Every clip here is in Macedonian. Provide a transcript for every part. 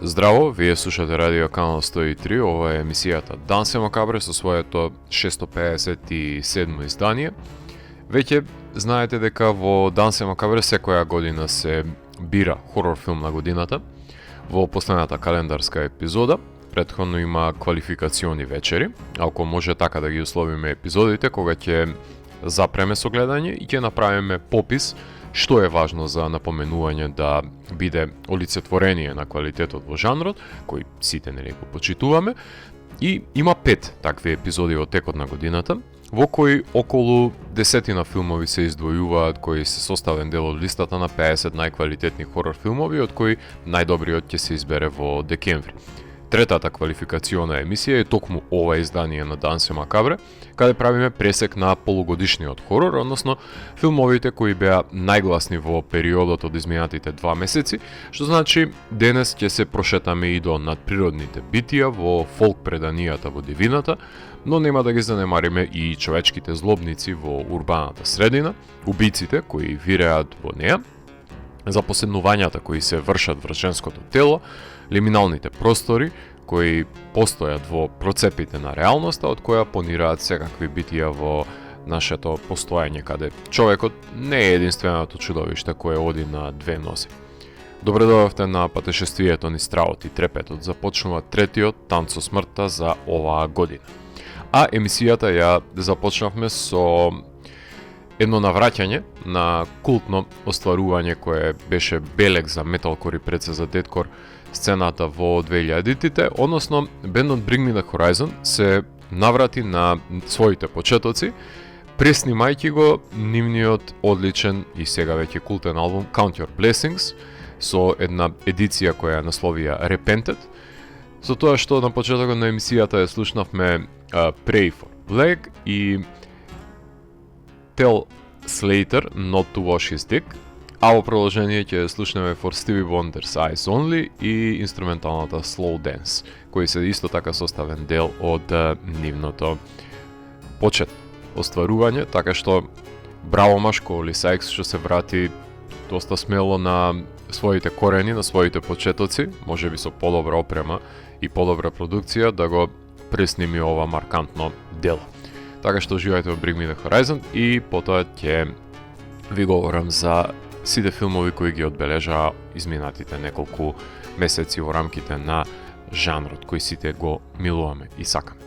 Здраво, вие слушате Радио Канал 103, ова е емисијата Дансе Макабре со своето 657 издание. Веќе знаете дека во Дансе Макабре секоја година се бира хорор филм на годината. Во последната календарска епизода претходно има квалификациони вечери, ако може така да ги условиме епизодите кога ќе запреме со гледање и ќе направиме попис што е важно за напоменување да биде олицетворение на квалитетот во жанрот, кој сите нели го почитуваме. И има 5 такви епизоди во текот на годината, во кои околу 10 филмови се издвојуваат, кои се составен дел од листата на 50 најквалитетни хорор филмови, од кои најдобриот ќе се избере во декември. Третата квалификациона емисија е токму ова издание на Дансе Макабре, каде правиме пресек на полугодишниот хорор, односно филмовите кои беа најгласни во периодот од изминатите 2 месеци, што значи денес ќе се прошетаме и до надприродните битија во фолк преданијата во дивината, но нема да ги занемариме и човечките злобници во урбаната средина, убиците кои виреат во неа, запоседнувањата кои се вршат врз женското тело, лиминалните простори кои постојат во процепите на реалноста, од која понираат секакви битија во нашето постојање, каде човекот не е единственото чудовиште кое оди на две носи. Добре дојавте на патешествието низ страот и трепетот. Започнува третиот танц со смртта за оваа година. А емисијата ја започнавме со едно навраќање на култно остварување кое беше белег за металкор и пред се за дедкор сцената во 2000-тите, односно бендот Bring Me The Horizon се наврати на своите почетоци, преснимајќи го нивниот одличен и сега веќе култен албум Count Your Blessings со една едиција која ја насловија Repented, со тоа што на почетокот на емисијата ја слушнавме Pray For Black и Tell Slater Not To Wash His Dick, а во продолжение ќе слушнеме For Stevie Wonder's Eyes Only и инструменталната Slow Dance, кој се исто така составен дел од нивното почет остварување, така што браво машко Оли Сайкс што се врати доста смело на своите корени, на своите почетоци, можеби со подобра опрема и подобра продукција да го пресними ова маркантно дело. Така што уживајте во Bring Me The Horizon и потоа ќе ви говорам за сите филмови кои ги одбележаа изминатите неколку месеци во рамките на жанрот кој сите го милуваме и сакаме.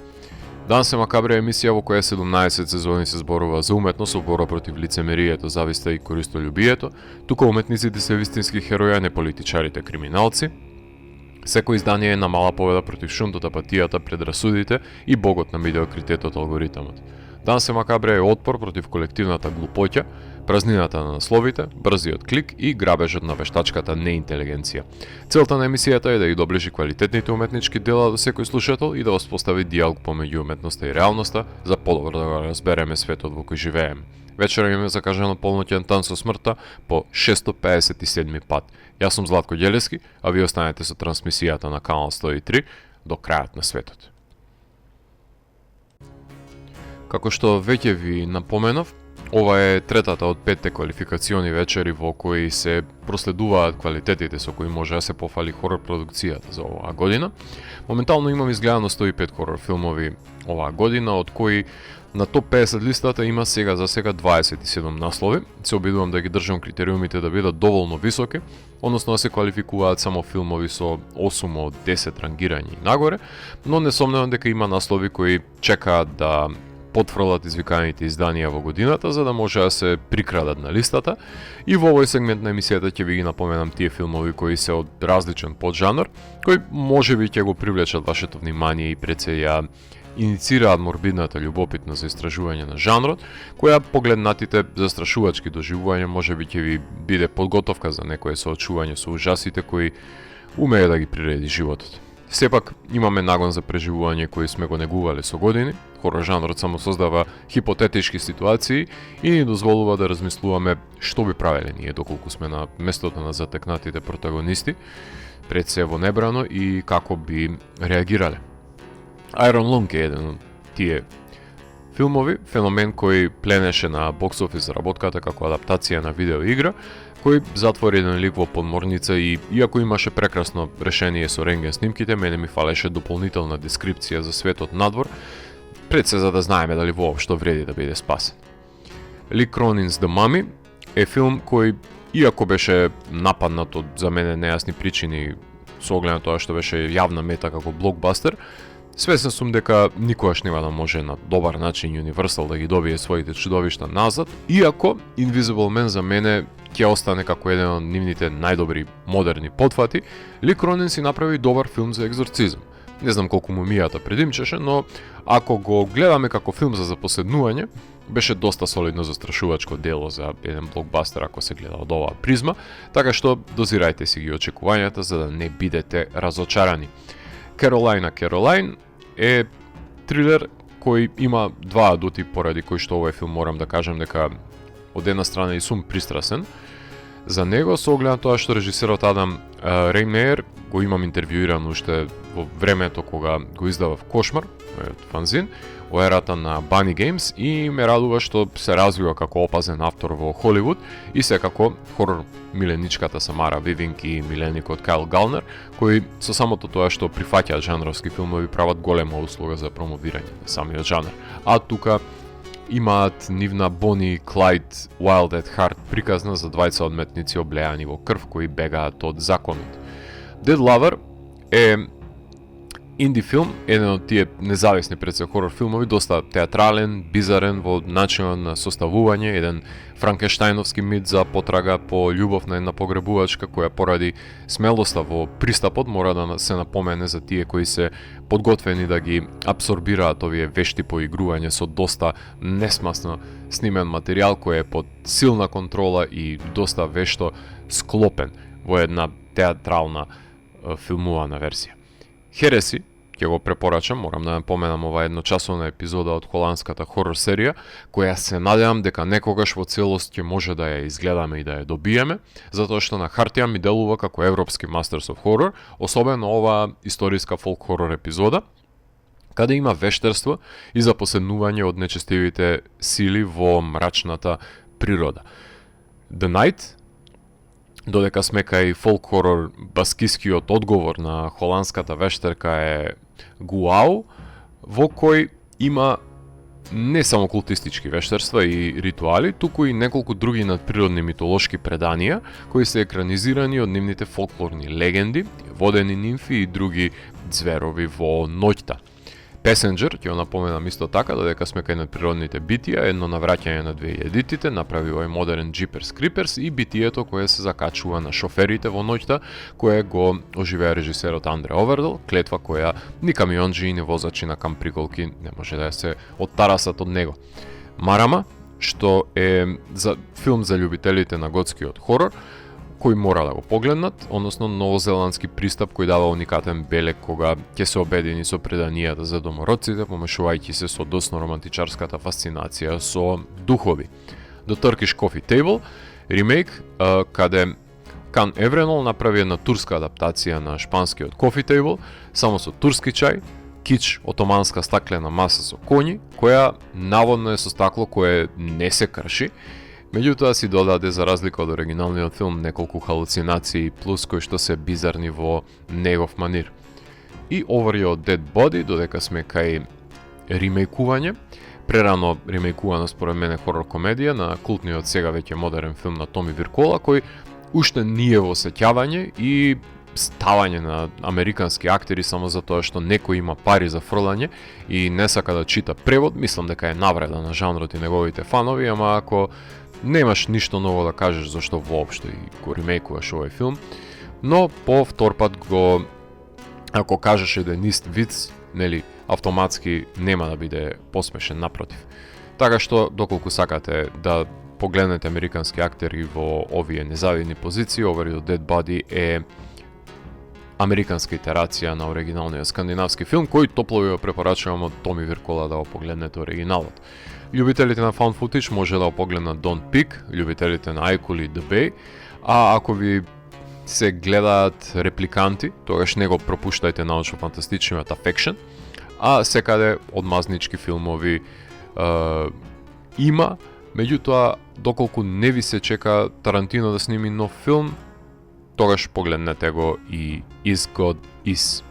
Дансе Макабре е емисија во која 17 сезони се зборува за уметност, борба против лицемерието, зависта и користолюбието. Тука уметниците се вистински херои, а не политичарите криминалци. Секој издание е на мала победа против шунтот, апатијата, предрасудите и богот на медиокритетот алгоритамот. Дансе Макабре е отпор против колективната глупоќа, празнината на насловите, брзиот клик и грабежот на вештачката неинтелигенција. Целта на емисијата е да ги доближи квалитетните уметнички дела до секој слушател и да воспостави дијалог помеѓу уметноста и реалноста за подобро да го разбереме светот во кој живееме. Вечера имаме закажано полноќен танц со смртта по 657 пат. Јас сум Златко Ѓелески, а ви останете со трансмисијата на Канал 103 до крајот на светот. Како што веќе ви напоменав, ова е третата од 5 квалификациони вечери во кои се проследуваат квалитетите со кои може да се пофали хорор продукцијата за оваа година. Моментално имам изгледано 105 хорор филмови оваа година, од кои на топ 50 листата има сега 27 наслови. Се обидувам да ги држам критериумите да бидат доволно високи, односно да се квалификуваат само филмови со 8 од 10 рангирања и нагоре, но не сомневам дека има наслови кои чекаат да потфрлат извиканите изданија во годината за да може да се прикрадат на листата. И во овој сегмент на емисијата ќе ви ги напоменам тие филмови кои се од различен поджанр, кои можеби ќе го привлечат вашето внимание и пред се ја иницираат морбидната љубопитност за истражување на жанрот, која погледнатите застрашувачки доживувања можеби ќе ви биде подготовка за некое соочување со ужасите кои умее да ги приреди животот. Сепак имаме нагон за преживување кои сме го негувале со години. Хорор жанрот само создава хипотетички ситуации и ни дозволува да размислуваме што би правеле ние доколку сме на местото на затекнатите протагонисти пред се во небрано и како би реагирале. Iron Lung е еден од тие филмови, феномен кој пленеше на бокс офис заработката како адаптација на видеоигра, кој затвори еден лик во подморница и иако имаше прекрасно решение со рентген снимките, мене ми фалеше дополнителна дескрипција за светот надвор, пред се за да знаеме дали воопшто вреди да биде спасен. Ли Кронин's The Mummy е филм кој, иако беше нападнат од за мене нејасни причини со оглед на тоа што беше јавна мета како блокбастер, свесен сум дека никогаш нема да може на добар начин Universal да ги добие своите чудовишта назад, иако Invisible Man за мене ќе остане како еден од нивните најдобри модерни потфати. Ли Кронин си направи добар филм за екзорцизм. Не знам колку мумијата предимчеше, но ако го гледаме како филм за запоседнување, беше доста солидно застрашувачко дело за еден блокбастер ако се гледа од оваа призма, така што дозирајте си ги очекувањата за да не бидете разочарани. Caroline е трилер кој има два адути, поради кој што овој филм морам да кажам дека од една страна и сум пристрасен за него, со оглед на тоа што режисерот Адам Рейнмејер го имам интервјуиран уште во времето кога го издавав Кошмар, фанзин, во ерата на Bunny Games, и ме радува што се развива како опазен автор во Холивуд и секако хорор миленичката Самара Вивинг и миленикот Кайл Галнер, кои со самото тоа што прифаќаат жанровски филмови прават голема услуга за промовирање на самиот жанр. А тука имаат нивна Бони Клайд Wild at Heart приказна за двајца одметници облеани во крв кои бегаат од законот. Dead Lover е инди филм, еден од тие независни пред се хорор филмови, доста театрален, бизарен во начинот на составување, еден франкенштајновски мит за потрага по љубов на една погребувачка која поради смелоста во пристапот мора да се напомене за тие кои се подготвени да ги апсорбираат овие вешти поигрување со доста несмасно снимен материјал кој е под силна контрола и доста вешто склопен во една театрална филмувана версија. Хереси, ќе го препорачам, морам да напоменам ова едночасовна епизода од холандската хорор серија, која се надевам дека некогаш во целост ќе може да ја изгледаме и да ја добиеме, затоа што на хартија ми делува како европски Masters of Horror, особено ова историска фолк хорор епизода, каде има вештерство и запоседнување од нечестивите сили во мрачната природа. The Night, додека сме кај фолк хорор, баскискиот одговор на холандската вештерка е Гуау, во кој има не само култистички вештерства и ритуали, туку и неколку други надприродни митолошки преданија кои се екранизирани од нивните фолклорни легенди, водени нимфи и други зверови во ноќта. Passenger, ќе го напоменам исто така, додека сме кај надприродните битија, едно навраќање на 2000-тите, направи овој модерен Jeepers Creepers и битието кое се закачува на шоферите во ноќта, кое го оживеа режисерот Андре Овердал, клетва која ни камионџи ни возачи на камприголки не може да се оттарасат од него. Марама, што е за филм за љубителите на готскиот хорор, кој мора да го погледнат, односно новозеландски пристап кој дава уникатен белег кога ќе се обедини со преданијата за домородците, помешувајќи се со досно романтичарската фасцинација со духови. The Turkish Coffee Table, ремейк, каде Кан Евренол направи една турска адаптација на шпанскиот Coffee Table, само со турски чај, кич отоманска стаклена маса со коњи, која наводно е со стакло кое не се крши, меѓутоа си додаде за разлика од оригиналниот филм неколку халуцинации плюс кои што се бизарни во негов манир. И Over Your Dead Body, додека сме кај ремейкување, прерано ремейкувана според мене хорор комедија на култниот сега веќе модерен филм на Томи Виркола, кој уште не е во сеќавање и ставање на американски актери само затоа што некој има пари за фрлање и не сака да чита превод. Мислам дека е навреда на жанрот и неговите фанови, ама ако немаш ништо ново да кажеш зашто воопшто и го ремейкуваш овој филм, но по втор пат го, ако кажеш еден ист виц, нели, автоматски нема да биде посмешен, напротив. Така што, доколку сакате да погледнете американски актери во овие незавидни позиции, Over Your Dead Body е американска итерација на оригиналниот скандинавски филм, кој топло ви го препорачувам од Томи Виркола да го погледнете оригиналот. Љубителите на found footage може да го погледнат Don't Peek, љубителите на Айкул и The Bay, а ако ви се гледаат репликанти, тогаш не го пропуштајте научно-фантастичниот Affection, а секаде одмазнички филмови има, Меѓутоа, доколку не ви се чека Тарантино да сними нов филм, тогаш погледнете го и Is God Is.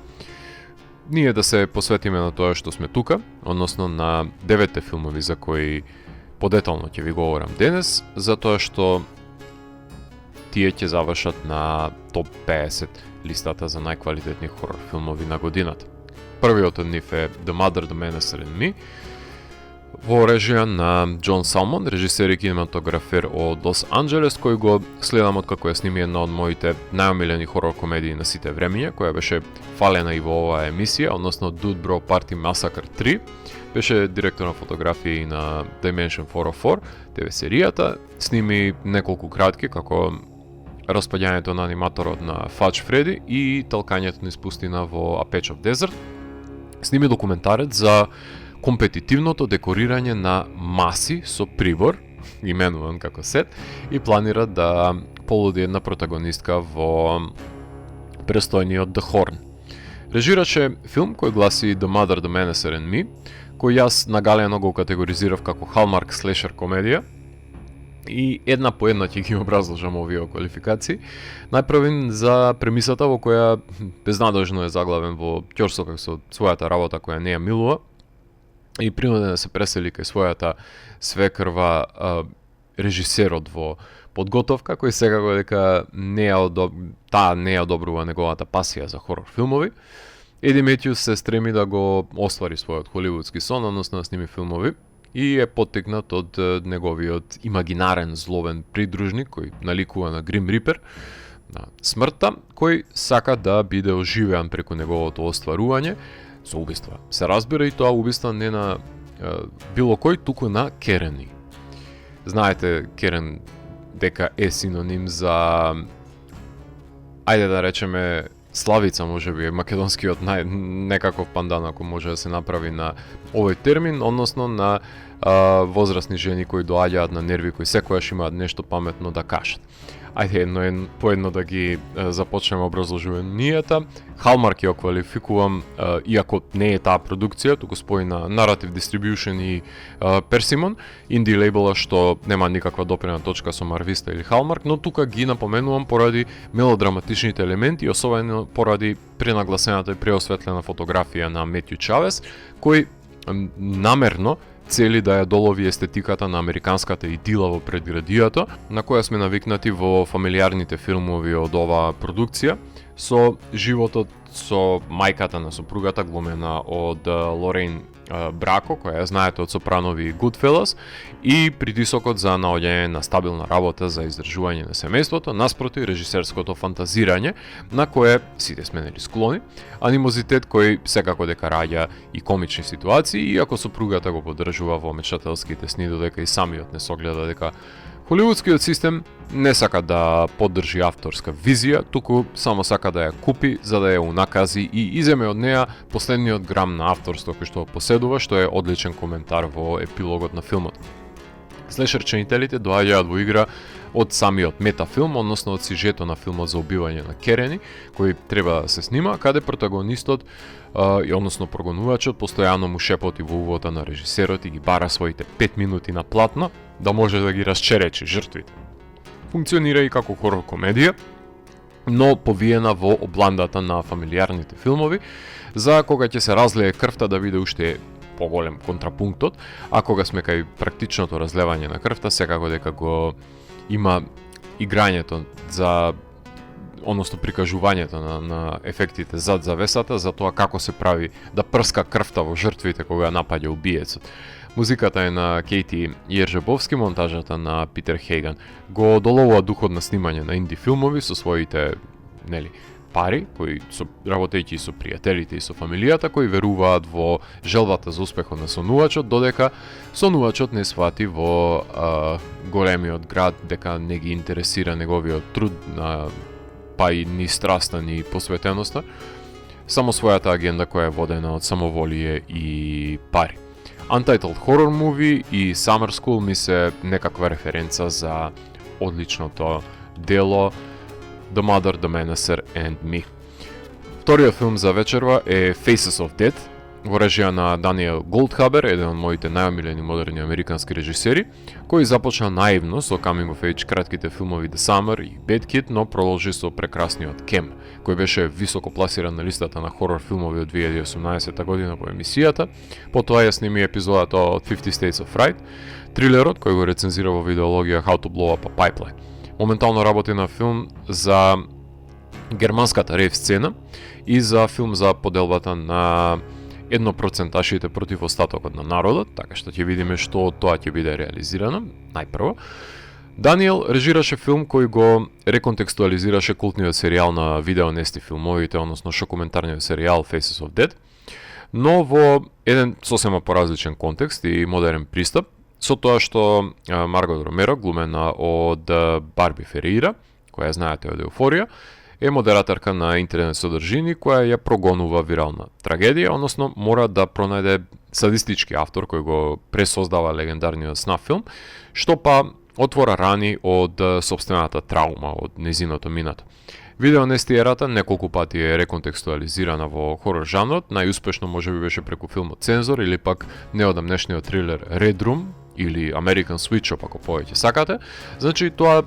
Ние да се посветиме на тоа што сме тука, односно на 9 филмови за кои подетално ќе ви говорам денес, затоа што тие ќе завршат на топ 50 листата за најквалитетни хорор филмови на годината. Првиот од нив е The Mother, The Menacer and Me, во режија на Џон Салмон, режисер и кинематографер од Лос Анџелес, кој го следам од како ја сними една од моите најомилени хорор комедии на сите времиња, која беше фалена и во оваа емисија, односно Dude Bro Party Massacre 3. Беше директор на фотографија и на Dimension 404, ТВ серијата, сними неколку кратки како распаѓањето на аниматорот на Fudge Freddy и талкањето низ пустина во A Patch of Desert. Сними документарец за компетитивното декорирање на маси со прибор, именуван како сет, и планира да полуди една протагонистка во престојниот The Horn. Режираше филм кој гласи The Mother, The Menacer and Me, кој јас нагалено го категоризирав како Hallmark слешер комедија, и една по една ќе ги образложам овие квалификации. Најпрвин за премисата во која безнадежно е заглавен во ќорсокак со својата работа која не ја милува, и принуден да се пресели кај својата свекрва режисерот во подготовка, кој секако дека не ја одобрува неговата пасија за хорор филмови. Еди Метјус се стреми да го оствари својот холивудски сон, односно да сними филмови, и е поттикнат од неговиот имагинарен зловен придружник кој наликува на Грим Рипер, на смртта, кој сака да биде оживеан преку неговото остварување со убиства. Се разбира, и тоа убиства не на било кој, туку на Керени. Знаете, Керен дека е синоним за, ајде да речеме, славица, можеби е македонскиот некаков пандан, ако може да се направи на овој термин, односно на возрастни жени кои доаѓаат на нерви, кои секојаш имаат нешто паметно да кажат. Ајде по едно да ги започнеме образложувањето. Hallmark ја квалификувам, иако не е таа продукција, туку спои на Narrative Distribution и Persimmon, инди лейбела што нема никаква допирна точка со Marvista или Hallmark, но тука ги напоменувам поради мелодраматичните елементи, особено поради пренагласената и преосветлена фотографија на Метју Чавес, кој намерно цели да ја долови естетиката на американската идила во предградијата, на која сме навикнати во фамилиарните филмови од оваа продукција, со животот со мајката на сопругата, глумена од Лорен Брако, која ја знаете од Сопранови и Goodfellas, и притисокот за наоѓање на стабилна работа за издржување на семејството, наспроти режисерското фантазирање, на кое сите сме нели склони, анимозитет кој секако дека раѓа и комични ситуации, иако сопругата го поддржува во мечтателските сни, додека и самиот не согледа дека холивудскиот систем не сака да поддржи авторска визија, туку само сака да ја купи за да ја унакази и иземе од неа последниот грам на авторство кој што поседува, што е одличен коментар во епилогот на филмот. Слешерченителите доаѓаат во игра од самиот метафилм, односно од сюжетот на филмот за убивање на Керени, кој треба да се снима, каде протагонистот и односно прогонувачот постојано му шепоти во увота на режисерот и ги бара своите 5 минути на платно да може да ги расчеречи жртвите. Функционира и како хорор комедија, но повиена во обландата на фамилиарните филмови, за кога ќе се разлее крвта да биде уште поголем контрапунктот, а кога сме кај практичното разлевање на крвта, секако дека го има играњето за односно прикажувањето на ефектите зад завесата, за тоа како се прави да прска крвта во жртвите кога напаѓа убиецот. Музиката е на Кейти Јержебовски, монтажата на Питер Хейган. Го доловува духот на снимање на инди филмови со своите пари, кои работејќи со пријателите и со фамилијата, кои веруваат во желбата за успехот на сонувачот, додека сонувачот не свати во големиот град дека не ги интересира неговиот труд, па и ни страста, ни посветеноста, само својата агенда која е водена од самоволие и пари. Untitled Horror Movie и Summer School ми се некаква референца за одличното дело The Mother, The Menacer and Me. Вториот филм за вечерва е Faces of Death, во режија на Даниел Голдхабер, еден од моите најомилени модерни американски режисери, кој започна наивно со coming of age кратките филмови The Summer и Bad Kid, но продолжи со прекрасниот Кем, кој беше високо пласиран на листата на хорор филмови од 2018 година по емисијата. Потоа ја сними епизодата од 50 States of Fright, трилерот кој го рецензира во видеологија How to Blow Up a Pipeline. Моментално работи на филм за германската рейв сцена и за филм за поделбата на еднопроценташите против остатокот на народот, така што ќе видиме што од тоа ќе биде реализирано. Најпрво, Даниел режираше филм кој го реконтекстуализираше култниот серијал на видео нести филмовите, односно шокументарниот серијал Faces of Dead, но во еден сосема поразличен контекст и модерен пристап, со тоа што Маргот Ромеро, глумена од Барби Ферейра, која знаете од Еуфорија, е модераторка на интернет содржини која ја прогонува вирална трагедија, односно мора да пронајде садистички автор кој го пресоздава легендарниот снаф филм, што па отвора рани од сопствената траума од незиното минато. Видеонестиерата неколку пати е реконтекстуализирана во хорор жанрот, најуспешно можеби беше преку филмот Цензор или пак неодамнешниот трилер Red Room или American Sweet Shop ако повеќе сакате. Значи тоа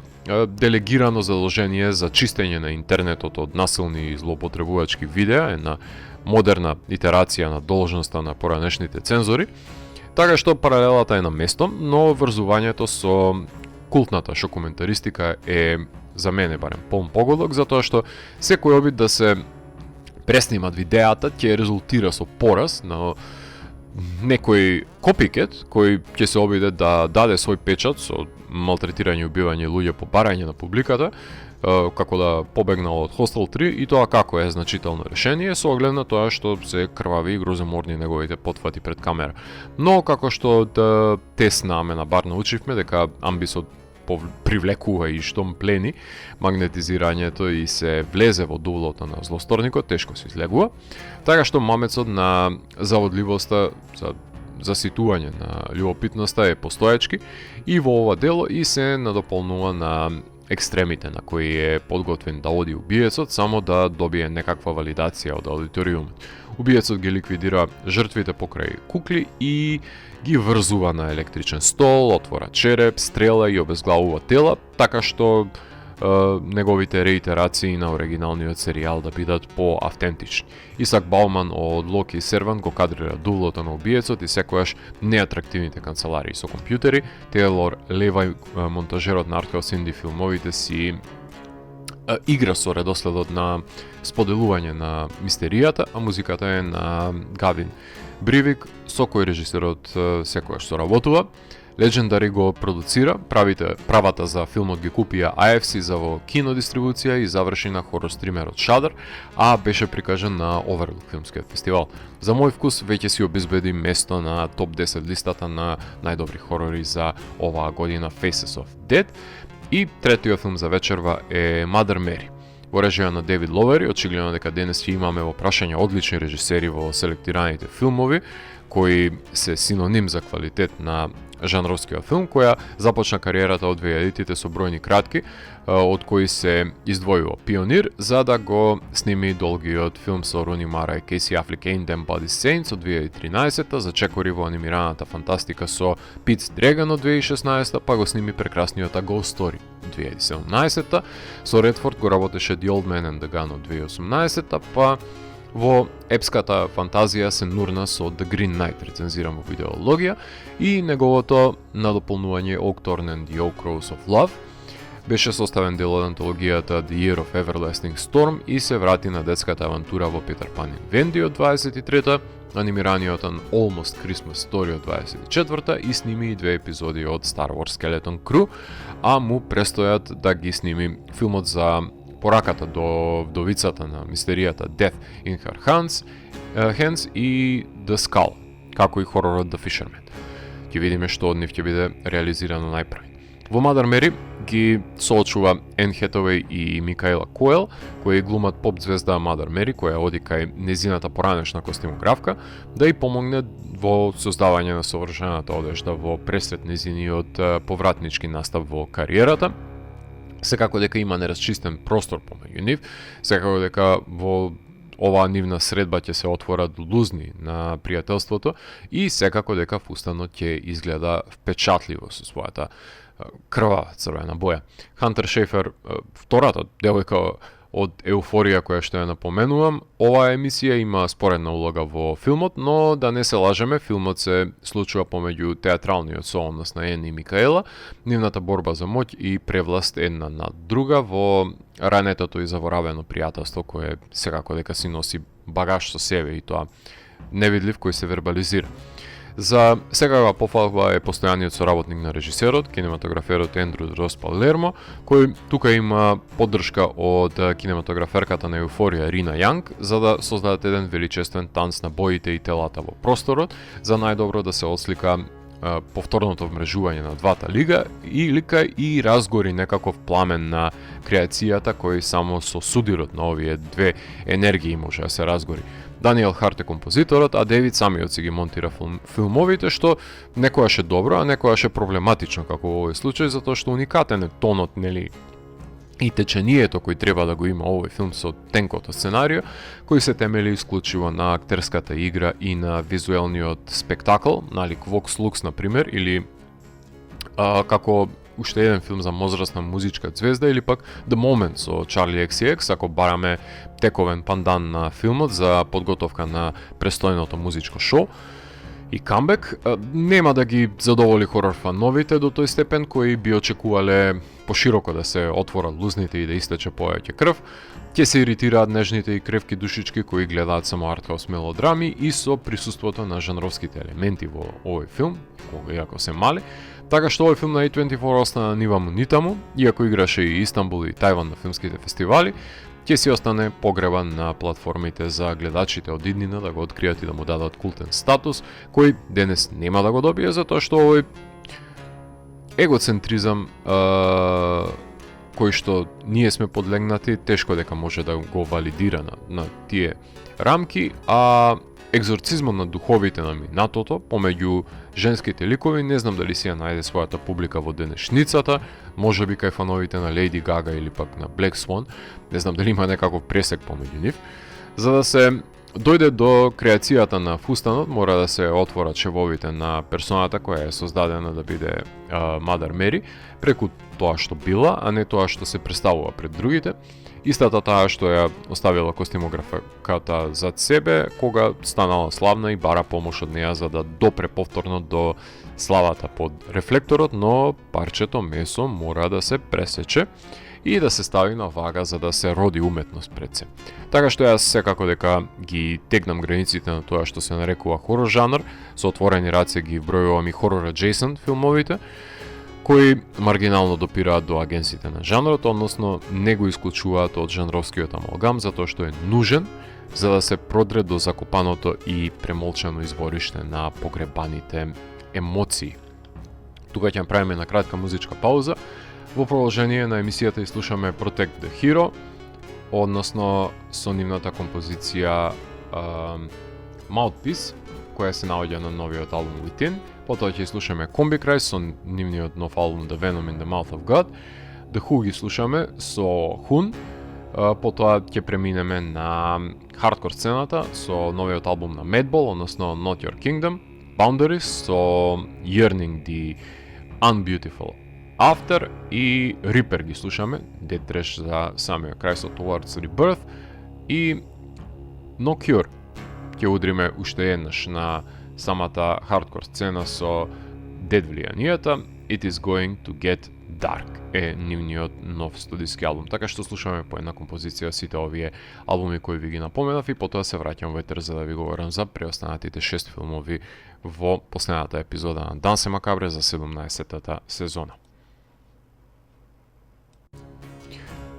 делегирано задолжение за чистење на интернетот од насилни и злоупотребувачки видеа е на модерна итерација на должноста на поранешните цензори, така што паралелата е на место, но врзувањето со култната шокументаристика е за мене барем полн погодок, затоа што секој обид да се преснимат видеата ќе резултира со пораз на некој копикет кој ќе се обиде да даде свој печат со малтретирање и убивање луѓе по барање на публиката, како да побегнал од Hostel 3, и тоа како е значително решение со оглед на тоа што се крвави и грозоморни неговите потфати пред камера. Но како што тесна амена бар научивме дека амбисот привлекува и штом плени, магнетизирањето и се влезе во дувлото на злосторникот, тешко се излегува. Така што мамецот на заводливоста за ситуање на љубопитноста е постоечки и во ова дело и се надополнува на екстремите на кои е подготвен да оди убиецот само да добие некаква валидација од аудиториумот. Убиецот ги ликвидира жртвите покрај кукли и ги врзува на електричен стол, отвора череп, стрела и обезглавува тела, така што неговите реитерации на оригиналниот серијал да бидат по-автентични. Исак Бауман од Локи Сервант го кадрира дувлото на убиецот и секојаш неатрактивните канцеларии со компјутери. Тейлор Левај, монтажерот на артхаус инди филмовите, си игра со редоследот на споделување на мистеријата, а музиката е на Гавин Бривик, со кој режисерот секојаш соработува. Legendary го продуцира, правата за филмот ги купија AFC за во кинодистрибуција и заврши на хорор стримерот Shudder, а беше прикажан на Overlook филмскиот фестивал. За мој вкус веќе си обезбеди место на топ 10 листата на најдобри хорори за оваа година Faces of Dead. И третиот филм за вечерва е Mother Mary, во режија на Девид Ловери. Очигледно дека денес ќе имаме во прашање одлични режисери во селектираните филмови, кои се синоним за квалитет на жанровскиот филм, која започна кариерата од 2000-тите со бројни кратки, од кои се издвојува Пионир, за да го сними долгиот филм со Руни Мара и Кейси Афлек Ain't Them Bloody Saints од 2013-та, зачекори во анимираната фантастика со Питс Дреган од 2016-та, па го сними прекрасниот A Ghost Story од 2017-та, со Редфорд го работеше The Old Man and the Gun од 2018-та, па во епската фантазија се нурна со The Green Knight, рецензиран во видеологија, и неговото надополнување Oak Thorn and the Oak Rose of Love. Беше составен дел од антологијата The Year of Everlasting Storm и се врати на детската авантура во Петер Пан и Венди од 23-та, анимираниот Almost Christmas Story од 24-та и сними и 2 епизоди од Star Wars Skeleton Crew, а му престојат да ги сними филмот за пораката до вдовицата на мистеријата Death in Her Hands и The Skull, како и хоророт The Fisherman. Ќе видиме што од нив ќе биде реализирано најпрви. Во Mother Mary ги соочува Ен Хетовеј и Микаела Коел, кои глумат поп звезда Mother Mary, која оди кај незината поранешна костимографка, да ја помогне во создавање на совршената одежда во пресрет незиниот повратнички настап во кариерата. Секако дека има неразчистен простор помеѓу нив, секако дека во оваа нивна средба ќе се отвора лузни на пријателството и секако дека фустанот ќе изгледа впечатливо со својата крвава црвена боја. Хантер Шефер, втората девојка од Еуфорија која што ја напоменувам, оваа емисија има споредна улога во филмот, но да не се лажеме, филмот се случува помеѓу театралниот сооднос на Ени и Микаела, нивната борба за моќ и превласт една над друга во ранетото и заворавено пријателство кое секако дека си носи багаж со себе и тоа невидлив кој се вербализира. За секаква пофалба е постојаниот соработник на режисерот, кинематограферот Ендрю Рос Палермо, кој тука има поддршка од кинематограферката на Еуфорија Рина Јанг, за да создадат еден величествен танц на боите и телата во просторот, за најдобро да се ослика повторното вмрежување на двата лика и разгори некаков пламен на креацијата кој само со судирот на овие две енергии може да се разгори. Даниел Харт е композиторот, а Девид самиот си ги монтира филмовите, што некојаш е добро, а некојаш е проблематично како во овој случај, затоа што уникатен е тонот, нели, и течението кој треба да го има овој филм со тенкото сценарио, кој се темели исклучиво на актерската игра и на визуелниот спектакл, нали, Vox Lux, например, или како уште еден филм за возрастна музичка звезда, или пак The Moment со Charli XCX, ако бараме тековен пандан на филмот за подготовка на престојното музичко шоу. И камбек нема да ги задоволи хорор фановите до тој степен кои би очекувале пошироко да се отворат лузните и да истече повеќе крв. Ќе се иритираат нежните и кревки душички кои гледаат само артхаус мелодрами и со присуството на жанровските елементи во овој филм, иако се мали. Така што овој филм на A24 остана нива му нитаму, иако играше и Истанбул и Тајван на филмските фестивали, ќе си остане погребан на платформите за гледачите од иднина да го откријат и да му дадат култен статус, кој денес нема да го добие, затоа што овој егоцентризам кој што ние сме подлегнати, тешко дека може да го валидира на тие рамки, а екзорцизмот на духовите на минатото помеѓу женските ликови не знам дали си ја најде својата публика во денешницата, можеби кај фановите на Лејди Гага или пак на Black Swan, не знам дали има некаков пресек помеѓу нив. За да се дојде до креацијата на фустанот, мора да се отворат шевовите на персоната која е создадена да биде Мадер Мери, преку тоа што била, а не тоа што се представува пред другите. Истата таа што ја оставила костимографката зад себе, кога станала славна и бара помош од неја за да допре повторно до славата под рефлекторот, но парчето месо мора да се пресече и да се стави на вага за да се роди уметност пред се. Така што јас секако дека ги тегнам границите на тоа што се нарекува хорор жанр, со отворени раце ги вбројувам и хорор adjacent филмовите, кои маргинално допираат до агенсите на жанрот, односно не го исклучуваат од жанровскиот амалгам, затоа што е нужен за да се продре до закопаното и премолчано извориште на погребаните емоции. Тука ќе направиме на кратка музичка пауза. Во продолжение на емисијата изслушаме Protect the Hero, односно со нивната композиција Mouthpiece, која се наоѓа на новиот албум Within. Потоа ќе слушаме Комби Крај со нивниот нов албум The Venom in the Mouth of God. The Who ги слушаме со Hun. Потоа ќе преминеме на хардкор сцената со новиот албум на Madball, односно Not Your Kingdom. Boundaries со Yearning the Unbeautiful After и Reaper ги слушаме, Dead Trash за самиот крај со Towards Rebirth и No Cure. Ќе удриме уште еднаш на самата хардкор сцена со Dead влијанијата. It is going to get dark е нивниот нов студиски албум. Така што слушаме по една композиција сите овие албуми кои ви ги напоменав и потоа се враќам во етер за да ви говорам за преостанатите 6 филмови во последната епизода на Дансе Макабре за 17-тата сезона.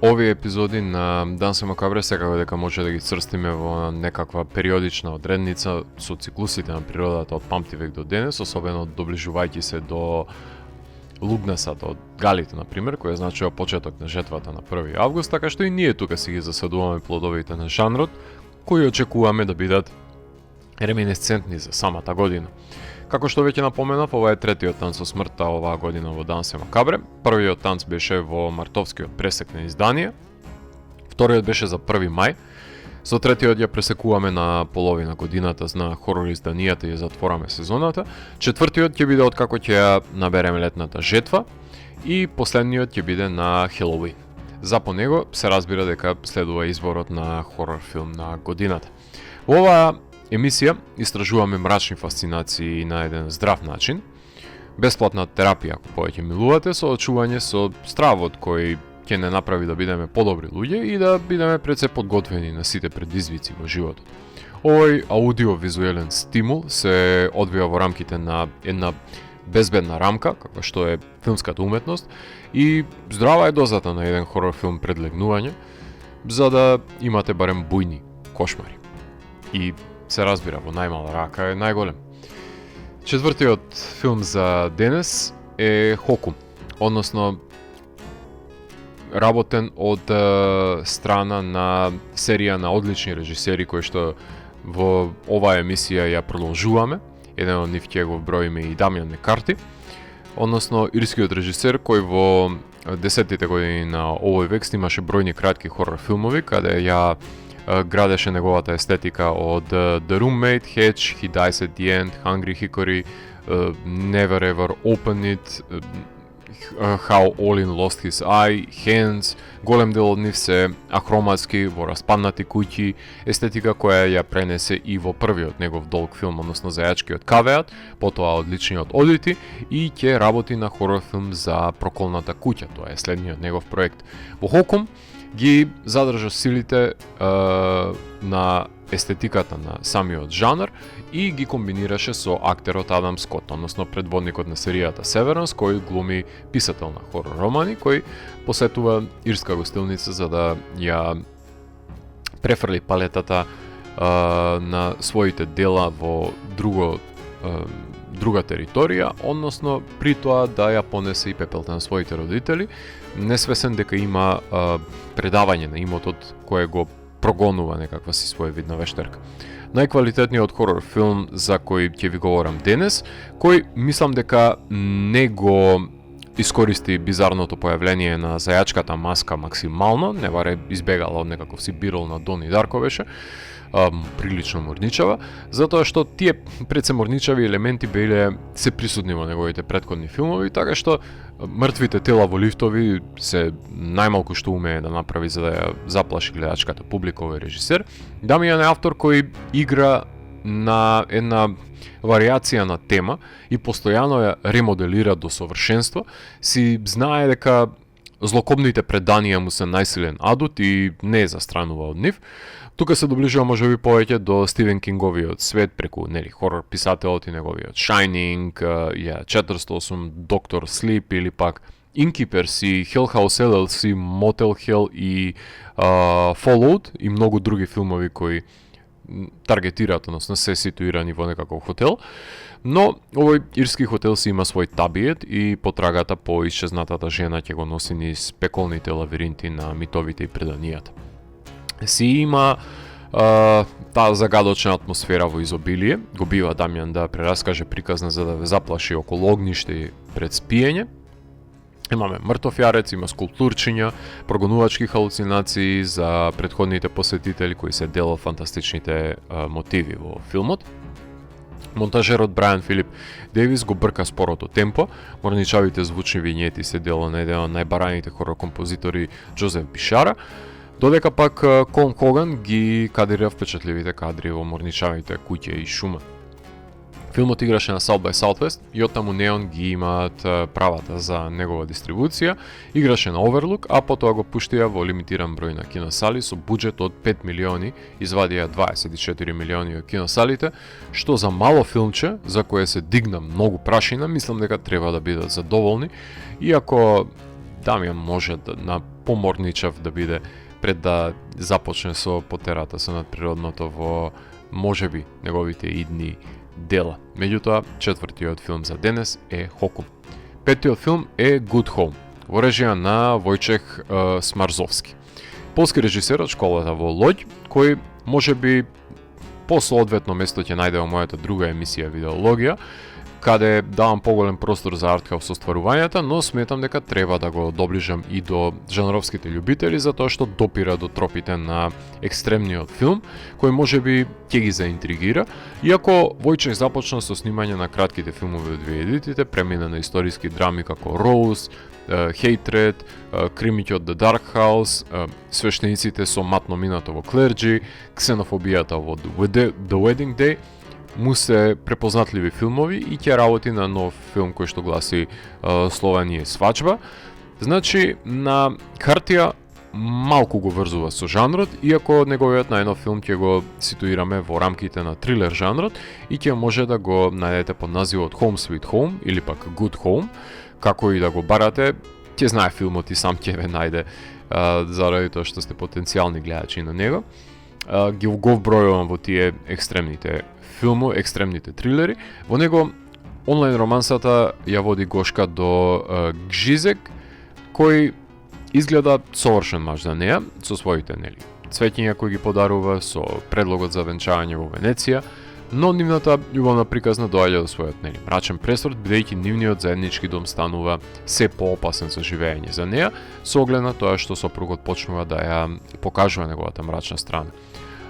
Овие епизоди на Дансе Макабре секако дека може да ги црстиме во некаква периодична одредница со циклусите на природата од памтивек до денес, особено доближувајќи се до Лугнасата од галите, например, кој значува почеток на жетвата на 1 август, така што и ние тука си ги засадуваме плодовите на жанрот, кои очекуваме да бидат реминесцентни за самата година. Како што веќе напоменав, ова е третиот танц со смртта оваа година во Дансе Макабре. Првиот танц беше во мартовскиот пресек на издание, вториот беше за 1 мај, Со третиот ја пресекуваме на половина годината на хорор изданијата и ја затвораме сезоната. Четвртиот ќе биде откако ќе ја набереме летната жетва и последниот ќе биде на Хелоуин. За по него се разбира дека следува изборот на хорор филм на годината. Во оваа емисија истражуваме мрачни фасцинации на еден здрав начин, бесплатна терапија ако повеќе милувате, соочување со стравот кој ќе не направи да бидеме подобри луѓе и да бидеме пред се подготвени на сите предизвици во животот. Овој аудиовизуелен стимул се одвива во рамките на една безбедна рамка, каква што е филмската уметност, и здрава е дозата на еден хорор филм пред легнување, за да имате барем бујни кошмари. И се разбира, во најмала рака е најголем. Четвртиот филм за денес е Хокум, односно работен од страна на серија на одлични режисери кои што во оваа емисија ја продолжуваме. Еден од нив ќе го броиме и Дамјан Мекарти, односно ирскиот режисер кој во 10-тите години на овој век снимаше бројни кратки хорор филмови, каде ја градеше неговата естетика од The Roommate, Hedge, He Dies at the End, Hungry Hickory, Never Ever Open It, How Olin Lost His Eye, Hands. Голем дел од нив се ахроматски, во распаднати куќи, естетика која ја пренесе и во првиот негов долг филм, односно Зајачкиот кавеат, потоа Одличниот одити и ќе работи на хорор филм за Проколната куќа, тоа е следниот негов проект. Во Хокум ги задржа силите на естетиката на самиот жанр и ги комбинираше со актерот Адам Скот, односно предводникот на серијата Северанс, кој глуми писател на хорор романи, кој посетува ирска гостилница за да ја префрли палетата на своите дела во друга територија, односно при тоа да ја понесе и пепелта на своите родители, несвесен дека има предавање на имотот кое го прогонува некаква си своевидна вештерка. Најквалитетниот хорор филм за кој ќе ви говорам денес, кој мислам дека не го искористи бизарното појавление на зајачката маска максимално, не баре избегала од некаков си бирол на Дони Дарко беше, прилично морничава, затоа што тие предсеморничави елементи биле се присутни во неговите претходни филмови, така што мртвите тела во лифтови се најмалку што умее да направи за да ја заплаши гледачката публика овој режисер. Дамјан е автор кој игра на една варијација на тема и постојано ја ремоделира до совршенство, си знае дека злокобните преданија му се најсилен адут и не застранува од нив. Тука се доближува можеби повеќе до Стивен Кинговиот свет преку хорор писателот и неговиот Shining, 408, Доктор Слип или пак Innkeepers и Hell House LLC, Motel Hell и Fallout и многу други филмови кои таргетираат, односно се ситуирани во некаков хотел. Но овој ирски хотел си има свој табиет и потрагата по исчезнатата жена ќе го носи низ пеколните лавиринти на митовите и преданијата. Си има таа загадочна атмосфера во изобилие, го бива Дамјан да прераскаже приказна за да ве заплаши околу огниште пред спиење. Имаме мртов јарец, има скулптурчиња, прогонувачки халуцинации за претходните посетители кои се дел од фантастичните мотиви во филмот. Монтажерот Брайан Филип Дейвис го брка спорото темпо, морничавите звучни вињети се дел на еден од најбараните хорор композитори Джозеф Бишара, додека пак Колм Хоган ги кадрира впечатливите кадри во морничавите куќа и шума. Филмот играше на South by Southwest и оттаму Неон ги имаат правата за негова дистрибуција, играше на Overlook, а потоа го пуштија во лимитиран број на киносали со буџет од 5 милиони, извадија 24 милиони од киносалите, што за мало филмче, за кое се дигна многу прашина, мислам дека треба да бидат задоволни, иако Дамјан може на поморничав да биде пред да започне со потерата со надприродното во можеби неговите идни дела. Меѓутоа, четвртиот филм за денес е Хокум. Петиот филм е Good Home, во режија на Војчех Смарзовски. Полски режисер од школата во Лоѓ, кој можеби по соодветно место ќе најде во мојата друга емисија Видеологија, каде давам поголем простор за артхаус остварувањата, но сметам дека треба да го доближам и до жанровските љубители, затоа што допира до тропите на екстремниот филм, кој можеби ќе ги заинтригира, иако Војчех започна со снимање на кратките филмови од 2000-тите, премина на историски драми како Rose, Hatred, кримите од The Dark House, свештениците со матно минато во Clergy, ксенофобијата во The Wedding Day, му се препознатливи филмови и ќе работи на нов филм кој што гласи Словенија свадьба. Значи, на хартија малку го врзува со жанрот, иако неговиот најнов филм ќе го ситуираме во рамките на трилер жанрот и ќе може да го најдете под називот Home Sweet Home или пак Good Home, како и да го барате, ќе знае филмот и сам ќе ве најде заради тоа што сте потенцијални гледачи на него. Ги го вбројувам во тие екстремните екстремните трилери. Во него онлайн романсата ја води Гошка до Гжизек, кој изгледа совршен маж за неа, со своите цвеќиња кои ги подарува, со предлогот за венчање во Венеција, но нивната љубовна приказна доаѓа до својот мрачен пресврт, бидејќи нивниот заеднички дом станува се поопасен за живење за неа, со оглед на тоа што сопругот почнува да ја покажува неговата мрачна страна.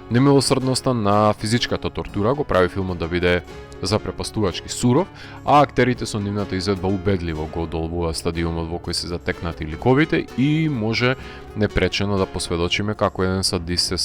Немилосрдноста на физичката тортура го прави филмот да биде запрепастувачки суров, а актерите со нивната изvedба убедливо го одолвува стадиумот во кој се затекнати ликовите и може непречено да посведочиме како еден садист се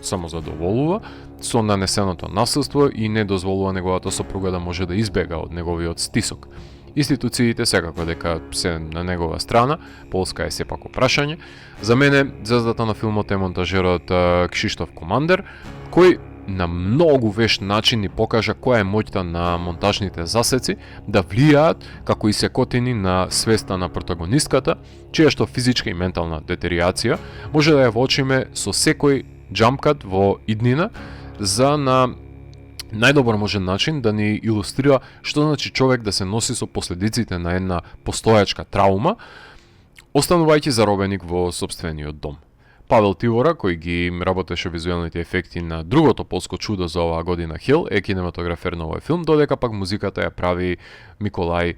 самозадоволува со нанесеното насилство и не дозволува неговата сопруга да може да избега од неговиот стисок. Институциите секако дека се на негова страна, Полска е сепак прашање. За мене звездата на филмот е монтажерот Кшиштоф Командер, кој на многу вешт начин ни покажа која е моќта на монтажните засеци да влијаат како и секотини на свеста на протагонистката, чија што физичка и ментална детеријација може да ја воочиме со секој џамкат во иднина за на најдобар можен начин да ни илустрира што значи човек да се носи со последиците на една постојачка траума, останувајќи заробеник во сопствениот дом. Павел Тивора, кој ги работеше визуелните ефекти на другото полско чудо за оваа година Хел, е кинематографер на овој филм, додека пак музиката ја прави Миколај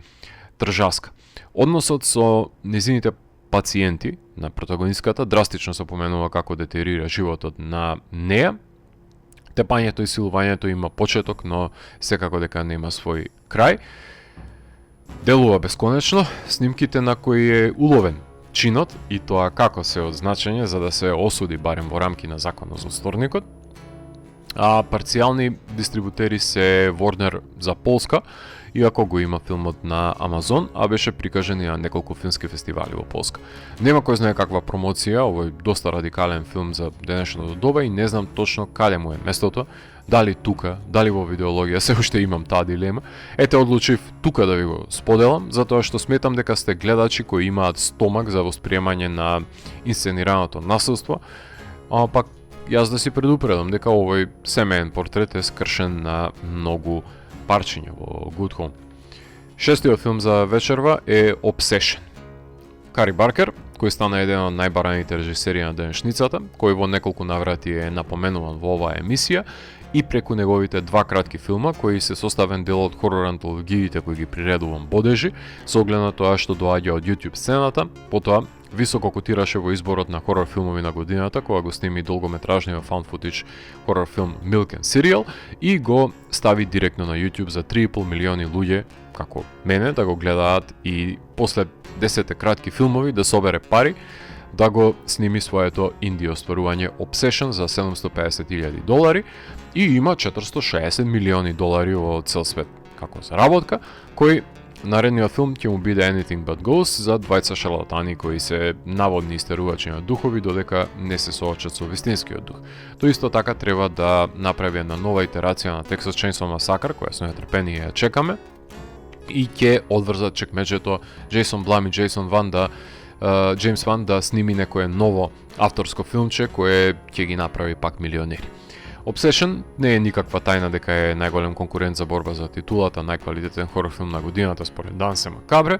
Тржаска. Односот со незините пациенти на протагонистката драстично се поменува како детерира животот на неа. Тепањето и силувањето има почеток, но секако дека нема свој крај. Делува бесконечно, снимките на кои е уловен чинот и тоа како се од значење за да се осуди барем во рамки на законот за сторникот. А парцијални дистрибутери се Warner за Полска, иако го има филмот на Амазон, а беше прикажен и на неколку филмски фестивали во Полска. Нема кој знае каква промоција, овој доста радикален филм за денешното доба и не знам точно каде му е местото, дали тука, дали во видеологија, се уште имам таа дилема. Ете, одлучив тука да ви го споделам, затоа што сметам дека сте гледачи кои имаат стомак за восприемање на инсценираното насилство, а пак јас да си предупредам дека овој семеен портрет е скршен на многу парчиња во Good Home. Шестиот филм за вечерва е Obsession. Кари Баркер, кој стана еден од најбараните режисери на денешницата, кој во неколку наврати е напоменуван во оваа емисија и преку неговите два кратки филма, кои се составен дел од хорор антологиите кои ги приредувам Бодежи, со оглед на тоа што доаѓа од YouTube сцената, потоа високо котираше во изборот на хорор филмови на годината, кога го сними долгометражниот found footage хорор филм Milk and Cereal и го стави директно на YouTube за 3,5 милиони луѓе, како мене, да го гледаат и после 10 кратки филмови да собере пари, да го сними своето инди остварување Obsession за $750,000 и има $460 милиони во цел свет како заработка, кој наредниот филм ќе му биде Anything But Goes за двајца шарлатани кои се наводни истерувачи на духови додека не се соочат со вистинскиот дух. Тоа исто така треба да направи една нова итерација на Texas Chainsaw Massacre, која со нетрпение ја чекаме, и ќе одврзат чекмеџето Джейсон Блам и Джеймс Ван да сними некое ново авторско филмче кое ќе ги направи пак милионери. Obsession не е никаква тајна дека е најголем конкурент за борба за титулата најквалитетен хорор филм на годината според Дансе Макабре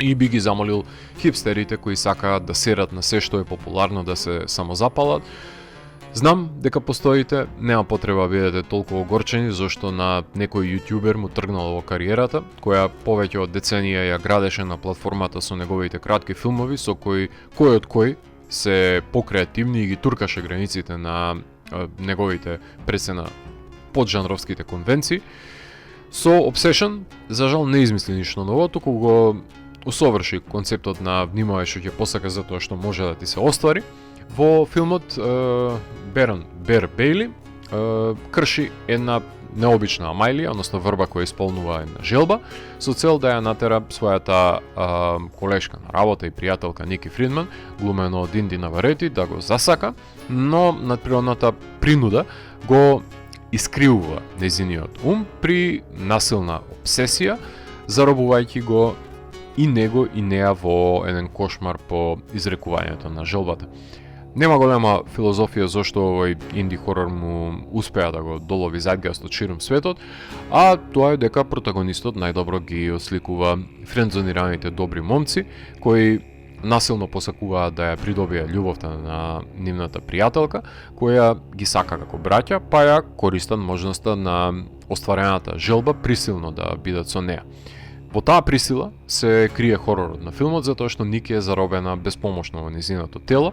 и би ги замолил хипстерите кои сакаат да серат на се што е популарно да се самозапалат, Знам дека постоите, нема потреба да бидете толку огорчени зашто на некој јутјубер му тргнало во кариерата, која повеќе од деценија ја градеше на платформата со неговите кратки филмови, со кој од кој се покреативни и ги туркаше границите на неговите пресена поджанровските конвенции. Со Obsession, за жал, не измисли ништо ново, туку го усоврши концептот на внимавај што ќе посака за тоа што може да ти се оствари. Во филмот Бер Бейли крши една необична амајлија, односно врба која исполнува една желба, со цел да ја натера својата колешка на работа и пријателка Ники Фридман, глумено од Инди Наварети, да го засака, но надприродната принуда го искривува нејзиниот ум при насилна обсесија, заробувајќи го и него и неа во еден кошмар по изрекувањето на желбата. Нема голема филозофија зашто овој инди хорор му успеа да го долови зајдгаст ширум светот, а тоа е дека протагонистот најдобро ги осликува френдзонираните добри момци, кои насилно посакуваат да ја придобија љубовта на нивната пријателка, која ги сака како браќа, па ја користат можноста на остварената желба присилно да бидат со неа. Во таа присила се крие хоророт на филмот, затоа што Ники е заробена безпомошно во низиното тело,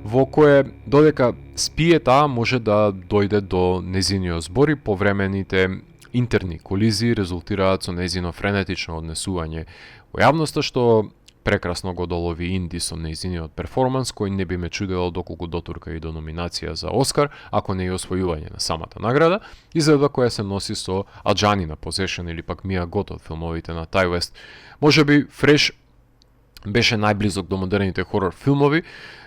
во кое додека спие таа може да дојде до незиниот збор и повремените интерни колизии резултираат со незино френетично однесување во јавноста, што прекрасно го долови Инди со незиниот перформанс, кој не би ме чудело доколку дотурка и до номинација за Оскар, ако не и освојување на самата награда, изгледа која се носи со Аджани на Possession или пак Мија Гот од филмовите на Ти Уест. Можеби Фреш беше најблизок до модерните хорор филмови,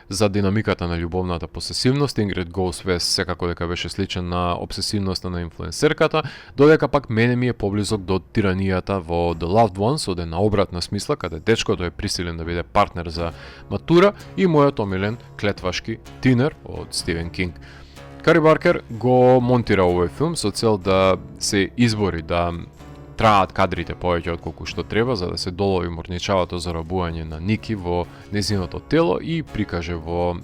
за динамиката на љубовната посесивност. Ингрид Goes West секако дека беше сличен на обсесивноста на инфлуенсерката, додека пак мене ми е поблизок до тиранијата во The Loved Ones, од една обратна смисла, каде дечкото е присилен да биде партнер за матура, и мојот омилен клетвашки Тинер од Стивен Кинг. Кари Баркер го монтира овој филм со цел да се избори да траат кадрите повеќе од колку што треба, за да се долови морничавото заробување на Ники во незиното тело и прикаже во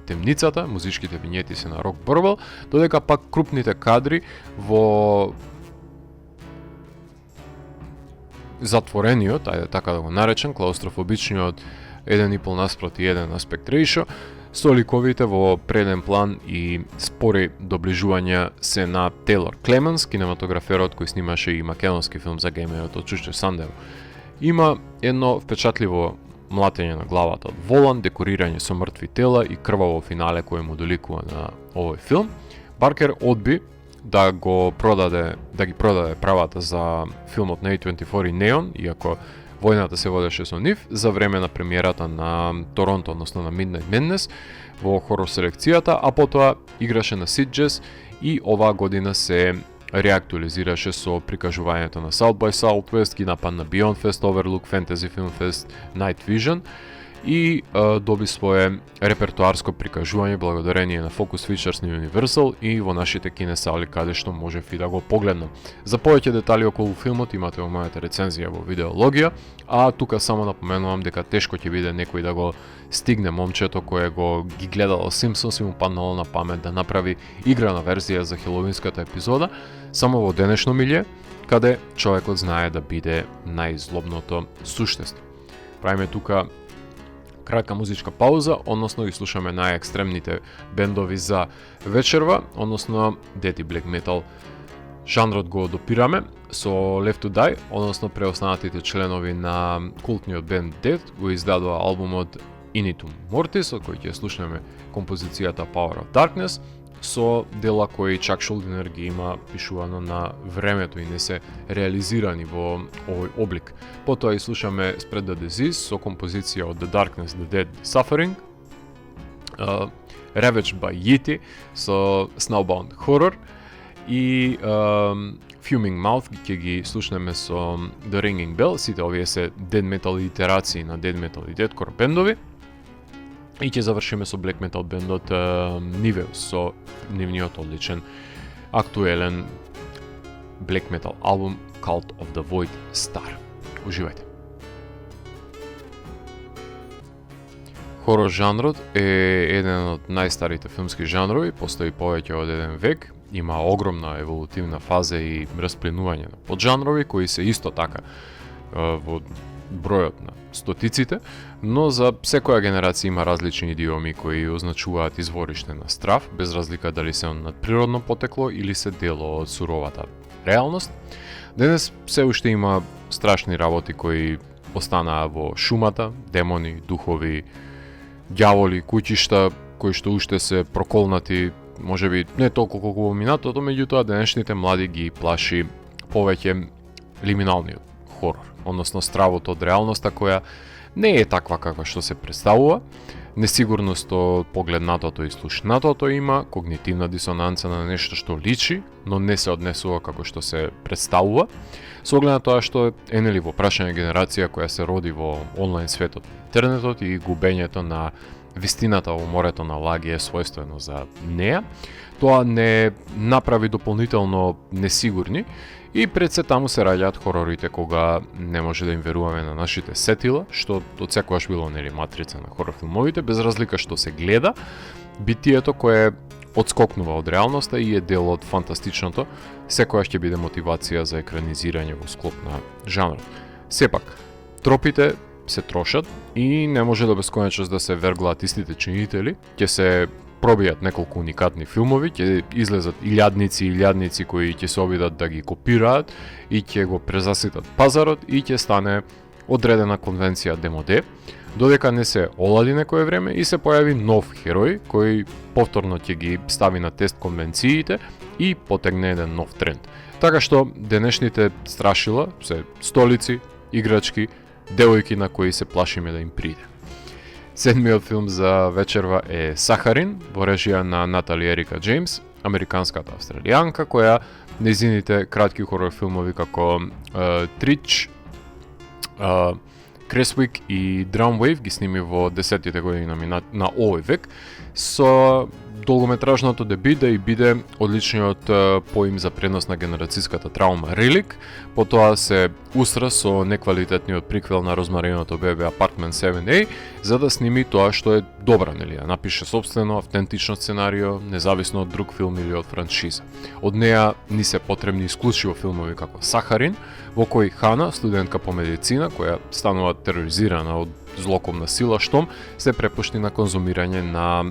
темницата. Музичките винјети се на Рок Бурвел, додека пак крупните кадри во затворениот, ајде така да го наречем, клаустрофобичниот 1,5 наспроти 1 аспект рейшо, со ликовите во преден план и спори доближувања се на Тейлор Клеменс, кинематограферот кој снимаше и македонски филм за геймерот од Чушче Сандево. Има едно впечатливо млатење на главата од волан, декорирање со мртви тела и крваво финале кое му доликува на овој филм. Баркер одби да ги продаде правата за филмот на A24 и Neon, иако војната се водеше со нив, за време на премиерата на Торонто, односно на Midnight Madness во хорор селекцијата, а потоа играше на Sitges и оваа година се реактуализираше со прикажувањето на South by Southwest, ги нападна Beyond Fest, Overlook, Fantasy Film Fest, Night Vision и доби свое репертуарско прикажување благодарение на Focus Features на Universal и во нашите кинесали каде што можев и да го погледнам. За повеќе детали околу филмот имате во мојата рецензија во Видеологија, а тука само напоменувам дека тешко ќе биде некој да го стигне момчето кое го ги гледало Симпсонс и му паднало на памет да направи играна верзија за хеловинската епизода, само во денешно милје, каде човекот знае да биде најзлобното суштество. Правиме тука кратка музичка пауза, односно ги слушаме најекстремните бендови за вечерва, односно Dead и Black Metal. Жанрот го допираме со Left to Die, односно преостанатите членови на култниот бенд Dead го издадува албумот Initum Mortis, од кој ќе слушнеме композицијата Power of Darkness, со дела кои Чак Шулдинер ги има пишувано на времето и не се реализирани во овој облик. Потоа и слушаме Spread the Disease со композиција од The Darkness, The Dead, Suffering, Ravaged by Yeti со Snowbound Horror и Fuming Mouth ќе ги слушнеме со The Ringing Bell. Сите овие се dead metal итерации на dead metal и deadcore бендови. И ќе завршиме со black metal бендот Niveus со нивниот одличен актуелен black metal албум Cult of the Void Star. Уживајте. Хорор жанрот е еден од најстарите филмски жанрови, постои повеќе од еден век, има огромна еволутивна фаза и распленување на поджанрови кои се исто така во бројот на стотиците, но за секоја генерација има различни идиоми кои означуваат извориште на страв, без разлика дали се од надприродно потекло или се дело од суровата реалност. Денес се уште има страшни работи кои останаа во шумата, демони, духови, ѓаволи, куќишта, кои што уште се проколнати, можеби не толку колку во минатото, меѓутоа денешните млади ги плаши повеќе лиминалниот хорор, односно стравот од реалноста која не е таква каква што се представува, несигурност од погледнатото и слушнатото има, когнитивна дисонанца на нешто што личи, но не се однесува како што се представува, со оглед на тоа што е нели во прашање генерација која се роди во онлайн светот, интернетот и губењето на вистината во морето на лаги е својствено за неа. Тоа не направи дополнително несигурни и пред се таму се раѓаат хорорите кога не може да им веруваме на нашите сетила, што од секогаш било нели матрица на хорор филмовите, без разлика што се гледа, битието кое одскокнува од реалноста и е дел од фантастичното, секогаш ќе биде мотивација за екранизирање во склоп на жанрот. Сепак, тропите се трошат и не може до бесконечност да се верглаат истите чинители, ќе се пробијат неколку уникатни филмови, ќе излезат илјадници кои ќе се обидат да ги копираат и ќе го презаситат пазарот и ќе стане одредена конвенција демоде, додека не се олади некое време и се појави нов херој кој повторно ќе ги стави на тест конвенциите и потегне еден нов тренд. Така што денешните страшила се столици, играчки, девојки на кои се плашиме да им приде. Седмиот филм за вечерва е Сахарин, во режија на Натали Ерика Джеймс, американската австралијанка, која нејзините кратки хорор филмови како Трич, Кресвик и Драмвейв ги сними во 10-тите години на овој век, со долгометражното дебют да и биде одличниот поим за пренос на генерацијската траума Релик, потоа се усра со неквалитетниот приквел на Розмариното бебе Apartment 7A, за да сними тоа што е добра, нели, да напише собствено, автентично сценарио, независно од друг филм или од франшиза. Од неа ни се потребни исклучиво филмови како Сахарин, во кој Хана, студентка по медицина, која станува тероризирана од злокомна сила, штом се препушти на конзумирање на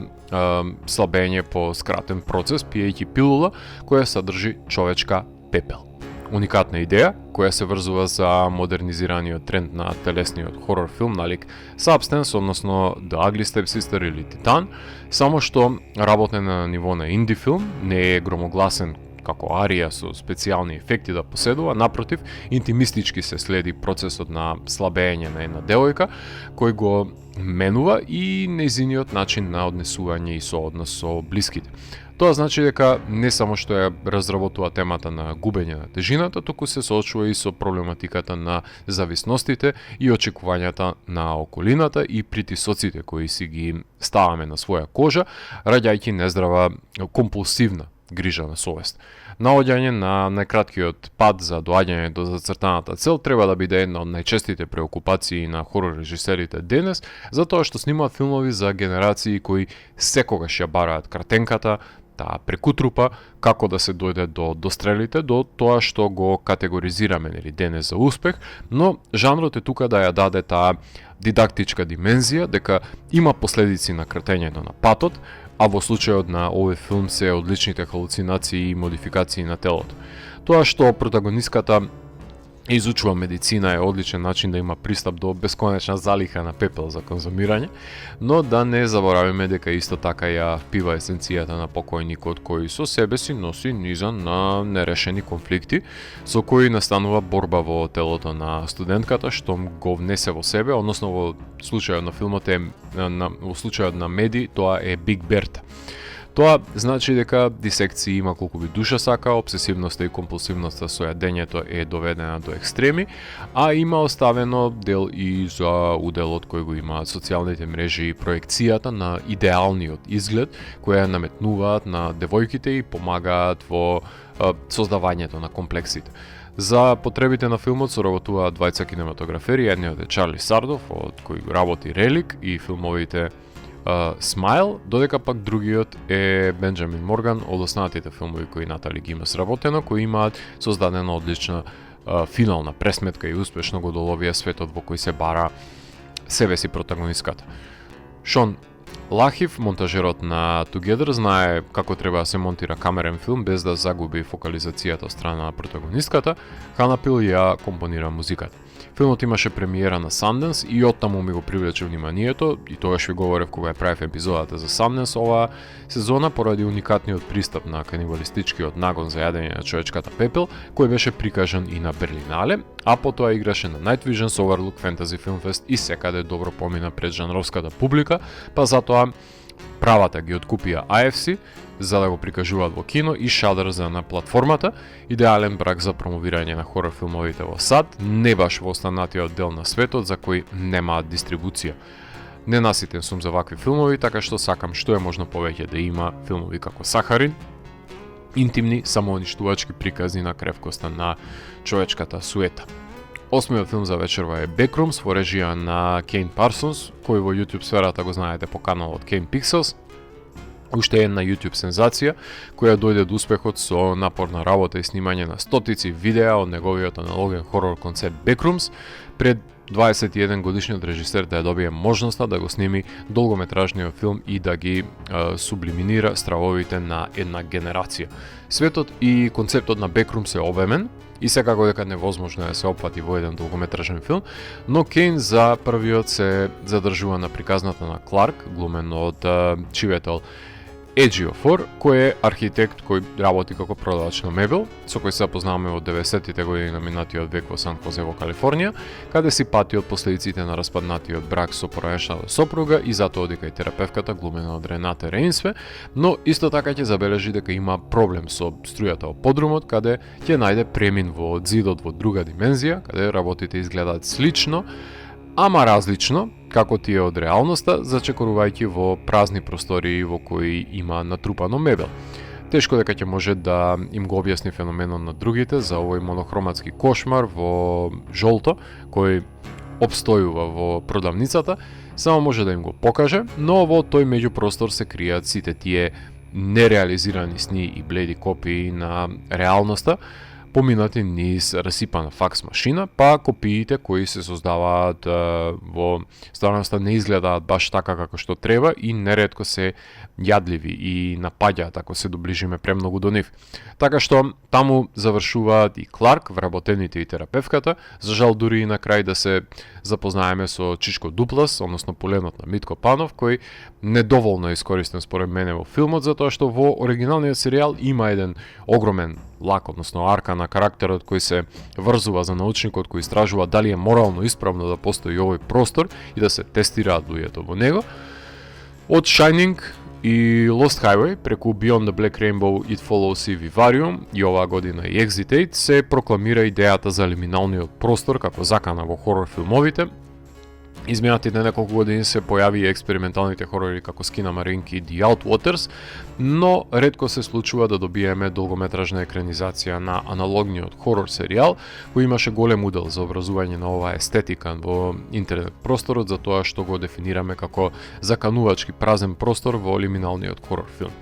слабење по скратен процес, пиејќи пилула која содржи човечка пепел. Уникатна идеја, која се врзува за модернизираниот тренд на телесниот хорор филм налик Substance, односно The Ugly Stepsister или Титан, само што работен на ниво на инди филм, не е громогласен како арија со специјални ефекти да поседува, напротив, интимистички се следи процесот на слабење на една девојка, кој го менува и нејзиниот начин на однесување и сооднос со блиските. Тоа значи дека не само што ја разработува темата на губење на тежината, туку се соочува и со проблематиката на зависностите и очекувањата на околината и притисоците кои си ги ставаме на своја кожа, раѓајќи нездрава компулсивна грижа на совест. Наоѓање на најкраткиот пат за доаѓање до зацртаната цел треба да биде една од најчестите преокупации на хорор режисерите денес, затоа што снимаат филмови за генерации кои секогаш ја бараат кратенката, таа прекутрупа, како да се дојде до стрелите, до тоа што го категоризираме нели денес за успех, но жанрот е тука да ја даде таа дидактичка димензија, дека има последици на кратењето на патот, а во случајот на овој филм се одличните халуцинации и модификации на телото. Тоа што протагониската изучува медицина е одличен начин да има пристап до бесконечна залиха на пепел за конзумирање, но да не заборавиме дека исто така ја впива есенцијата на покојникот кој со себе си носи низан на нерешени конфликти, со кои настанува борба во телото на студентката, штом го внесе во себе, односно во случајот на филмот во случајот на Меди, тоа е Биг Берта. Тоа значи дека дисекција има колку би душа сака, обсесивноста и компулсивноста со јадењето е доведена до екстреми, а има оставено дел и за уделот кој го имаат социјалните мрежи и проекцијата на идеалниот изглед, која наметнуваат на девојките и помагаат во создавањето на комплексите. За потребите на филмот соработуваат двајца кинематографери, едниот е Чарли Сардов, од кој работи Релик и филмовите Smile, додека пак другиот е Бенџамин Морган од останатите филмови кои Натали ги има сработено, кои имаат создадена одлична финална пресметка и успешно го доловија светот во кој се бара себе си протагонистката. Шон Лахив, монтажерот на Together, знае како треба да се монтира камерен филм без да загуби фокализацијата од страна на протагонистката. Хана Пил ја компонира музиката. Филмот имаше премиера на Sundance и оттаму ми го привлече вниманието, и тогаш ви говорев кога ја правев епизодата за Sundance оваа сезона, поради уникатниот пристап на канибалистичкиот нагон за јадење на човечката пепел, кој беше прикажан и на Берлинале, а потоа играше на Night Visions, Overlook Fantasy Film Fest и секаде добро помина пред жанровската публика, па затоа правата ги откупија AFC за да го прикажуваат во кино и Shudder за на платформата. Идеален брак за промовирање на хорор филмовите во САД, не баш во останатиот дел на светот за кој немаат дистрибуција. Ненаситен сум за вакви филмови, така што сакам што е можно повеќе да има филмови како Сахарин, интимни, самоуништувачки приказни на кревкоста на човечката суета. Осмиот филм за вечерва е Backrooms во режија на Кейн Парсонс, кој во YouTube сферата го знаете по каналот Кейн Pixels. Уште една YouTube сензација, која дојде до успехот со напорна работа и снимање на стотици видеа од неговиот аналоген хорор концепт Backrooms, пред 21 годишниот режисер да ја добие можноста да го сними долгометражниот филм и да ги сублиминира стравовите на една генерација. Светот и концептот на Backrooms е обемен и секако дека невозможно е да се опфати во еден долгометражен филм, но Кейн за првиот се задржува на приказната на Кларк, глумен од Чиветел Еджиофор, кој е архитект кој работи како продавач на мебел, со кој се запознаваме од 90-тите години на минатиот век во Сан Хозе во Калифорнија, каде си пати од последиците на распаднатиот брак со поранешната сопруга и затоа дека и терапевката глумена од Рената Рейнсве, но исто така ќе забележи дека има проблем со струјата во подрумот, каде ќе најде премин во зидот во друга димензија, каде работите изгледаат слично, ама различно, како тие од реалноста, зачекорувајќи во празни простории во кои има натрупано мебел. Тешко дека ќе може да им го објасни феноменот на другите за овој монохроматски кошмар во жолто, кој обстојува во продавницата, само може да им го покаже, но во тој меѓупростор се кријат сите тие нереализирани сни и бледи копии на реалноста, поминати низ расипана факс машина, па копиите кои се создаваат во стварноста не изгледаат баш така како што треба и неретко се јадливи и напаѓаат ако се доближиме премногу до нив. Така што таму завршуваат и Кларк, вработените и терапевката, за жал дури и на крај да се запознаеме со Чичко Дуплас, односно поленот на Митко Панов, кој недоволно е искористен според мене во филмот, затоа што во оригиналниот серијал има еден огромен лак, односно арка на карактерот кој се врзува за научникот кој истражува дали е морално исправно да постои овој простор и да се тестираат луѓето во него. Од Shining и Lost Highway преку Beyond the Black Rainbow, It Follows и Vivarium и оваа година и Exit 8 се прокламира идејата за лиминалниот простор како закана во хорор филмовите. Изминатите неколку години се појави и експерименталните хорори како Skinamarink и The Outwaters, но ретко се случува да добиеме долгометражна екранизација на аналогниот хорор серијал, кој имаше голем удел за образување на оваа естетика во интернет просторот, за тоа што го дефинираме како заканувачки празен простор во лиминалниот хорор филм.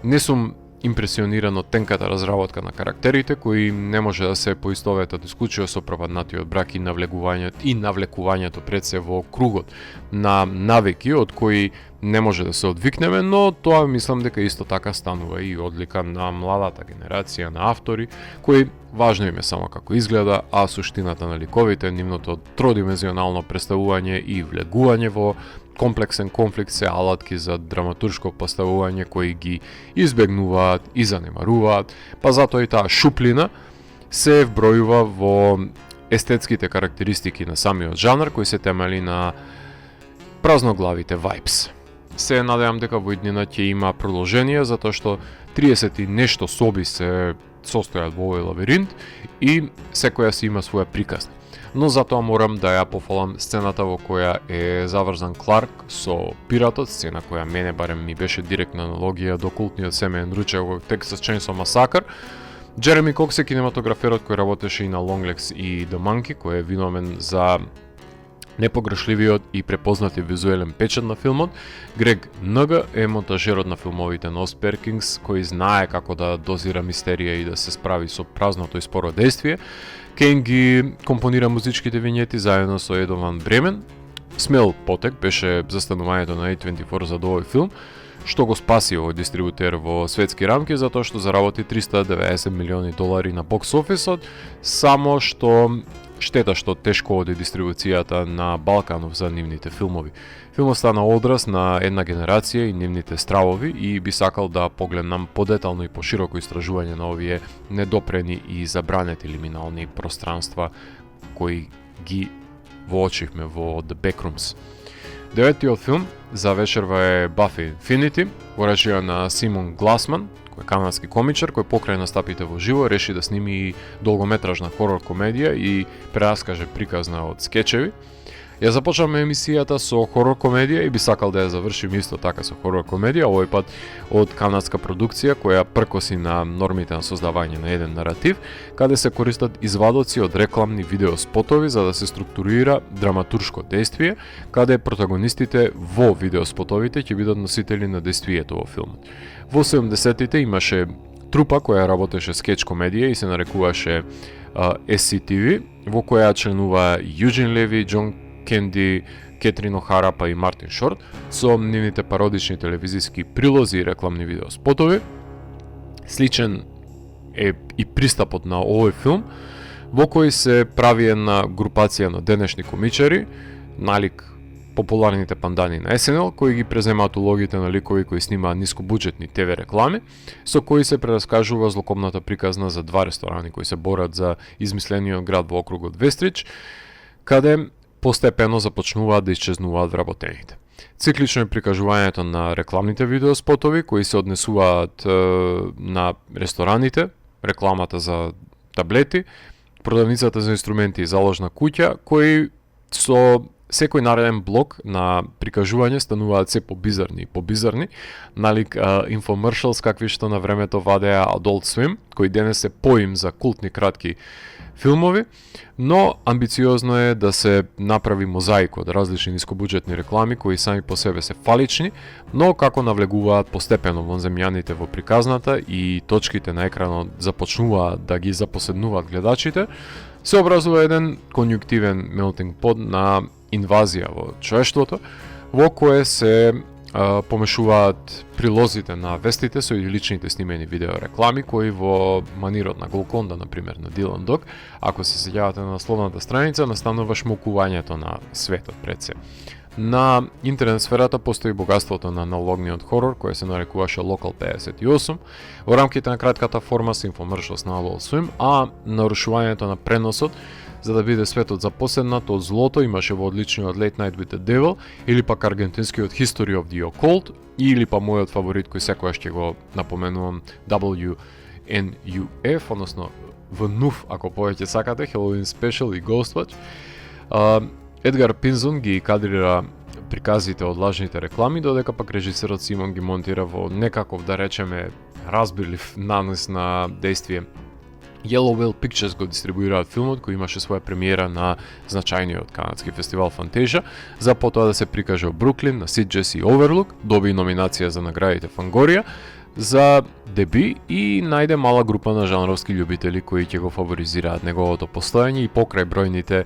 Не сум импресиониран од тенката разработка на карактерите, кои не може да се поистоветат исклучиво со пропаднатиот брак и навлекувањето пред се во кругот на навики од кои не може да се одвикнеме, но тоа мислам дека исто така станува и одлика на младата генерација на автори, кои важно им е само како изгледа, а суштината на ликовите, нивното тродимензионално представување и влегување во комплексен конфликт се алатки за драматуршко поставување кои ги избегнуваат и занемаруваат, па затоа и таа шуплина се вбројува во естетските карактеристики на самиот жанр кои се темели на празноглавите vibes. Се надевам дека во иднина ќе има продолжение, затоа што 30 и нешто соби се состојат во овој лабиринт и секоја си има своја приказна. Но затоа морам да ја пофалам сцената во која е заврзан Кларк со пиратот, сцена која мене барем ми беше директна аналогија до култниот семеен ручек во Texas Chainsaw Massacre. Джереми Кокс е кинематограферот кој работеше и на Longlegs и The Monkey, кој е виновен за Непогрешливиот и препознати визуелен печат на филмот, Грег Нг е монтажерот на филмовите на Оз Перкинс, кој знае како да дозира мистерија и да се справи со празното и споро действие. Кейн ги компонира музичките винјети заедно со Едо Ван Бремен. Смел потек беше застанувањето на A24 за овој филм, што го спаси овој дистрибутер во светски рамки затоа што заработи $390 милиони на бокс офисот, само што штета што тешко оди дистрибуцијата на Балканов за нивните филмови. Филмот стана одраз на една генерација и нивните стравови и би сакал да погледнам подетално и пошироко истражување на овие недопрени и забранети лиминални пространства кои ги воочивме во The Backrooms. Деветиот филм за вечерва е Buffy Infinity, во режија на Симон Гласман, кој е канадски комичар кој покрај настапите во живо реши да сними и долгометражна хорор комедија и прераскаже приказна од скечеви. Ја започнавме емисијата со хорор комедија и би сакал да ја завршим исто така со хорор комедија, овој пат од канадска продукција која пркоси на нормите на создавање на еден наратив, каде се користат извадоци од рекламни видеоспотови за да се структурира драматуршко действие, каде протагонистите во видеоспотовите ќе бидат носители на действието во филмот. Во 70-тите имаше трупа која работеше скеч комедија и се нарекуваше SCTV, во која членува Юджин Леви, Џон Кенди, Кетрин Охара па и Мартин Шорт со нивните пародични телевизиски прилози и рекламни видеоспотови. Сличен е и пристапот на овој филм, во кој се прави една групација на денешни комичари, налик популарните пандани на SNL, кои ги преземаат улогите на ликови кои снимаат нискобуџетни ТВ реклами, со кои се прераскажува злокобната приказна за два ресторани кои се борат за измислениот град во округот Вестрич, каде постепено започнуваат да исчезнуваат вработените. Циклично е прикажувањето на рекламните видеоспотови кои се однесуваат на рестораните, рекламата за таблети, продавницата за инструменти и заложна куќа, кои со секој нареден блок на прикажување стануваат се побизарни и побизарни, налик инфомершалс какви што на времето вадеа Adult Swim, кои денес се поим за култни кратки филмови, но амбициозно е да се направи мозаик од различни нискобуџетни реклами кои сами по себе се фалични, но како навлегуваат постепено во земјаните во приказната и точките на екранот започнуваат да ги запоседнуваат гледачите, се образува еден конјуктивен melting pot на инвазија во човештвото, во кое се помешуваат прилозите на вестите со личните снимени видеореклами кои во манирот на Голконда, например, на Дилан Дог, ако се сеќавате на насловната страница, настанува шмокувањето на светот пред се. На интернет сферата постои богатството на аналогниот хорор, кој се нарекуваше Local 58. Во рамките на кратката форма се инфомершалс на Adult Swim, а нарушувањето на преносот за да биде светот запоседнат од злото имаше во одличниот Late Night with the Devil, или пак аргентинскиот History of the Occult, или па мојот фаворит кој секојаш ќе го напоменувам WNUF, односно ВНУФ ако повеќе сакате, Halloween Special и Ghostwatch. Едгар Пинзон ги кадрира приказите од лажните реклами, додека пак режисерот Симон ги монтира во некаков, да речеме, разбирлив нанес на действие. Yellow Whale Pictures го дистрибуираат филмот кој имаше своја премиера на значајниот канадски фестивал Fantasia, за потоа да се прикаже во Бруклин на Sitges и Overlook, доби номинација за наградите Фангорија за деби и најде мала група на жанровски љубители кои ќе го фаворизираат неговото постоење и покрај бројните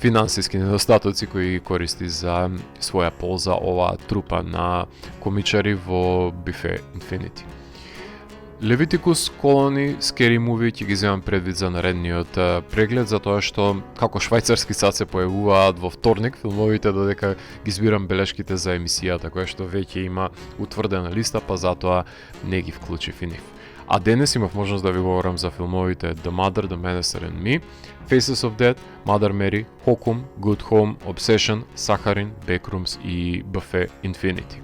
финансиски недостатоци кои ги користи за своја полза оваа трупа на комичари во Buffy Infinity. Leviticus Colony Scary Movie ќе ги земам предвид за наредниот преглед, затоа што како швајцарски сад се појавуваат во вторник филмовите, додека ги збирам белешките за емисијата која што веќе има утврдена листа, па затоа не ги вклучив и нив. А денес имав можност да ви говорам за филмовите The Mother, The Menacer and Me, Faces of Death, Mother Mary, Hokum, Good Home, Obsession, Saharin, Backrooms и Buffy Infinity.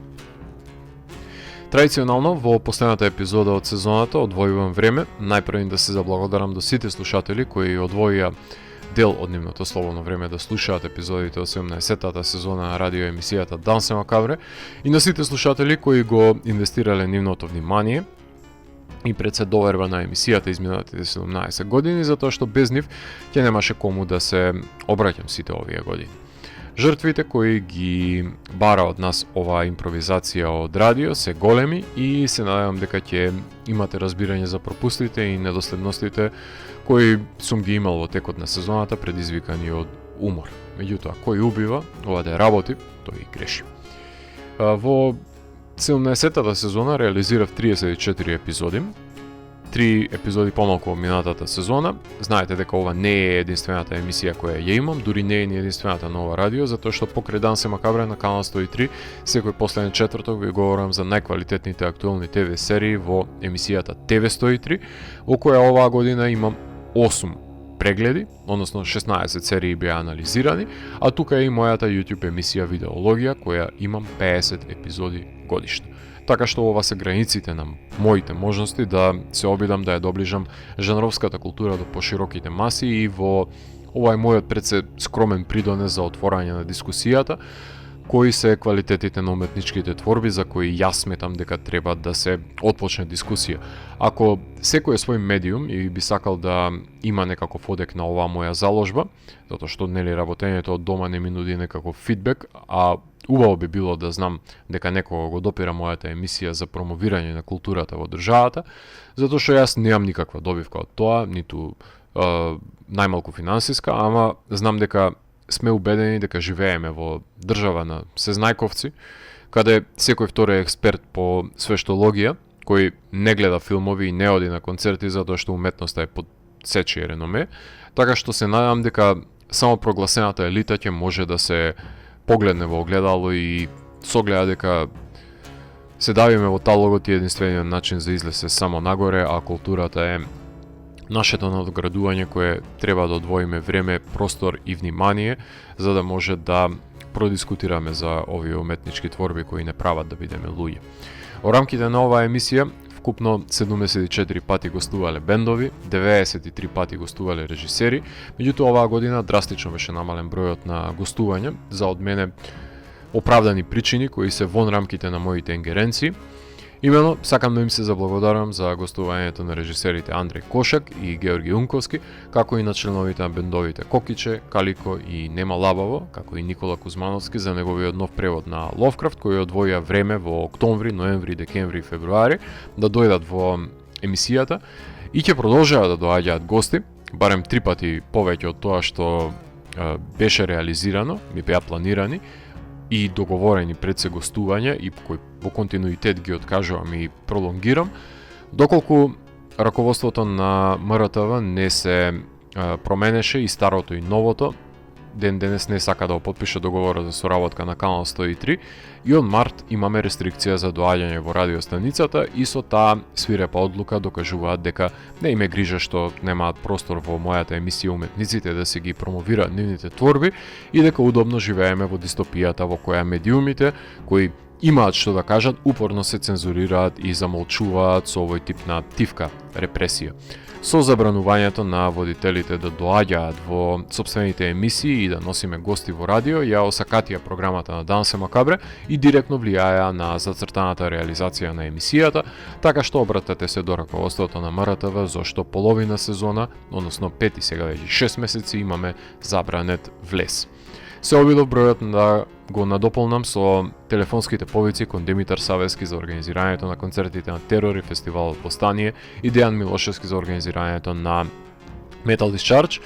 Традиционално, во последната епизода од сезоната одвојувам време, најпрво да се заблагодарам до сите слушатели кои одвоија дел од нивното слободно време да слушаат епизодите од 17-тата сезона на радио емисијата Дансе Макабре и на сите слушатели кои го инвестирале нивното внимание и пред се доверба на емисијата изминатите 17 години, затоа што без нив ќе немаше кому да се обраќам сите овие години. Жртвите кои ги бара од нас оваа импровизација од радио се големи и се надевам дека ќе имате разбирање за пропустите и недоследностите кои сум ги имал во текот на сезоната предизвикани од умор. Меѓутоа, кој убива, ова да работи, тој и греши. Во 17-тата сезона реализирав 34 епизоди, 3 епизоди помалку од минатата сезона. Знаете дека ова не е единствената емисија која ја имам, дури не е ни единствената на ова радио, затоа што покрај Дан се макабре на канал 103, секој последен четврток ви говорам за најквалитетните актуелни ТВ серии во емисијата ТВ 103, во која оваа година имам 8 прегледи, односно 16 серии беа анализирани, а тука е и мојата YouTube емисија Видеологија, која имам 50 епизоди годишно. Така што ова се границите на моите можности да се обидам да ја доближам жанровската култура до пошироките маси и во ова е мојот предсе скромен придонес за отворање на дискусијата, кои се квалитетите на уметничките творби за кои јас сметам дека треба да се отпочне дискусија. Ако секој е свој медиум и би сакал да има некаков одек на оваа моја заложба, затоа што нели работењето од дома не ми нуди некаков фидбек, а убаво би било да знам дека некого го допира мојата емисија за промовирање на културата во државата, затоа што јас немам никаква добивка од тоа, ниту најмалку финансиска, ама знам дека сме убедени дека живееме во држава на сезнајковци, каде секој втори експерт по свештологија, кој не гледа филмови и не оди на концерти затоа што уметноста е под сечие реноме, така што се надевам дека само прогласената елита ќе може да се погледне во огледало и согледа дека се давиме во талогот и единствениот начин за излез е само нагоре, а културата е нашето надоградување кое треба да одвоиме време, простор и внимание за да може да продискутираме за овие уметнички творби кои не прават да бидеме луѓе. Во рамките на оваа емисија вкупно 74 пати гостувале бендови, 93 пати гостувале режисери, меѓутоа оваа година драстично беше намален бројот на гостувања за од мене оправдани причини кои се вон рамките на моите ингеренции. Имено, сакам да им се заблагодарам за гостувањето на режисерите Андреј Кошак и Георги Унковски, како и на членовите на бендовите Кокиче, Калико и Нема Лабаво, како и Никола Кузмановски за неговиот нов превод на Ловкрафт, кој одвоја време во октомври, ноември, декември и февруари да дојдат во емисијата и ќе продолжаат да доаѓаат гости, барем 3 пати повеќе од тоа што беше реализирано, ми беа планирани и договорени пред се гостување и кои во континуитет ги откажувам и пролонгирам, доколку раководството на МРТВ не се променеше и старото и новото, ден денес не сака да го потпише договорот за соработка на канал 103 и од март имаме рестрикција за доаѓање во радиостаницата и со таа свирепа одлука докажуваат дека не им е грижа што немаат простор во мојата емисија уметниците да се ги промовираат нивните творби и дека удобно живееме во дистопијата во која медиумите кои имаат што да кажат упорно се цензурираат и замолчуваат со овој тип на тивка репресија. Со забранувањето на водителите да доаѓаат во сопствените емисии и да носиме гости во радио, ја осакатија програмата на Дан се макабре и директно влијаја на зацртаната реализација на емисијата, така што обратете се до раководството на МРТВ, зашто половина сезона, односно 5 и сега веќе 6 месеци имаме забранет влез. Се обидов бројот да го надополнам со телефонските повици кон Димитар Савески за организирањето на концертите на Терор и фестивалот Восстание и Дејан Милошевски за организирањето на Metal Discharge,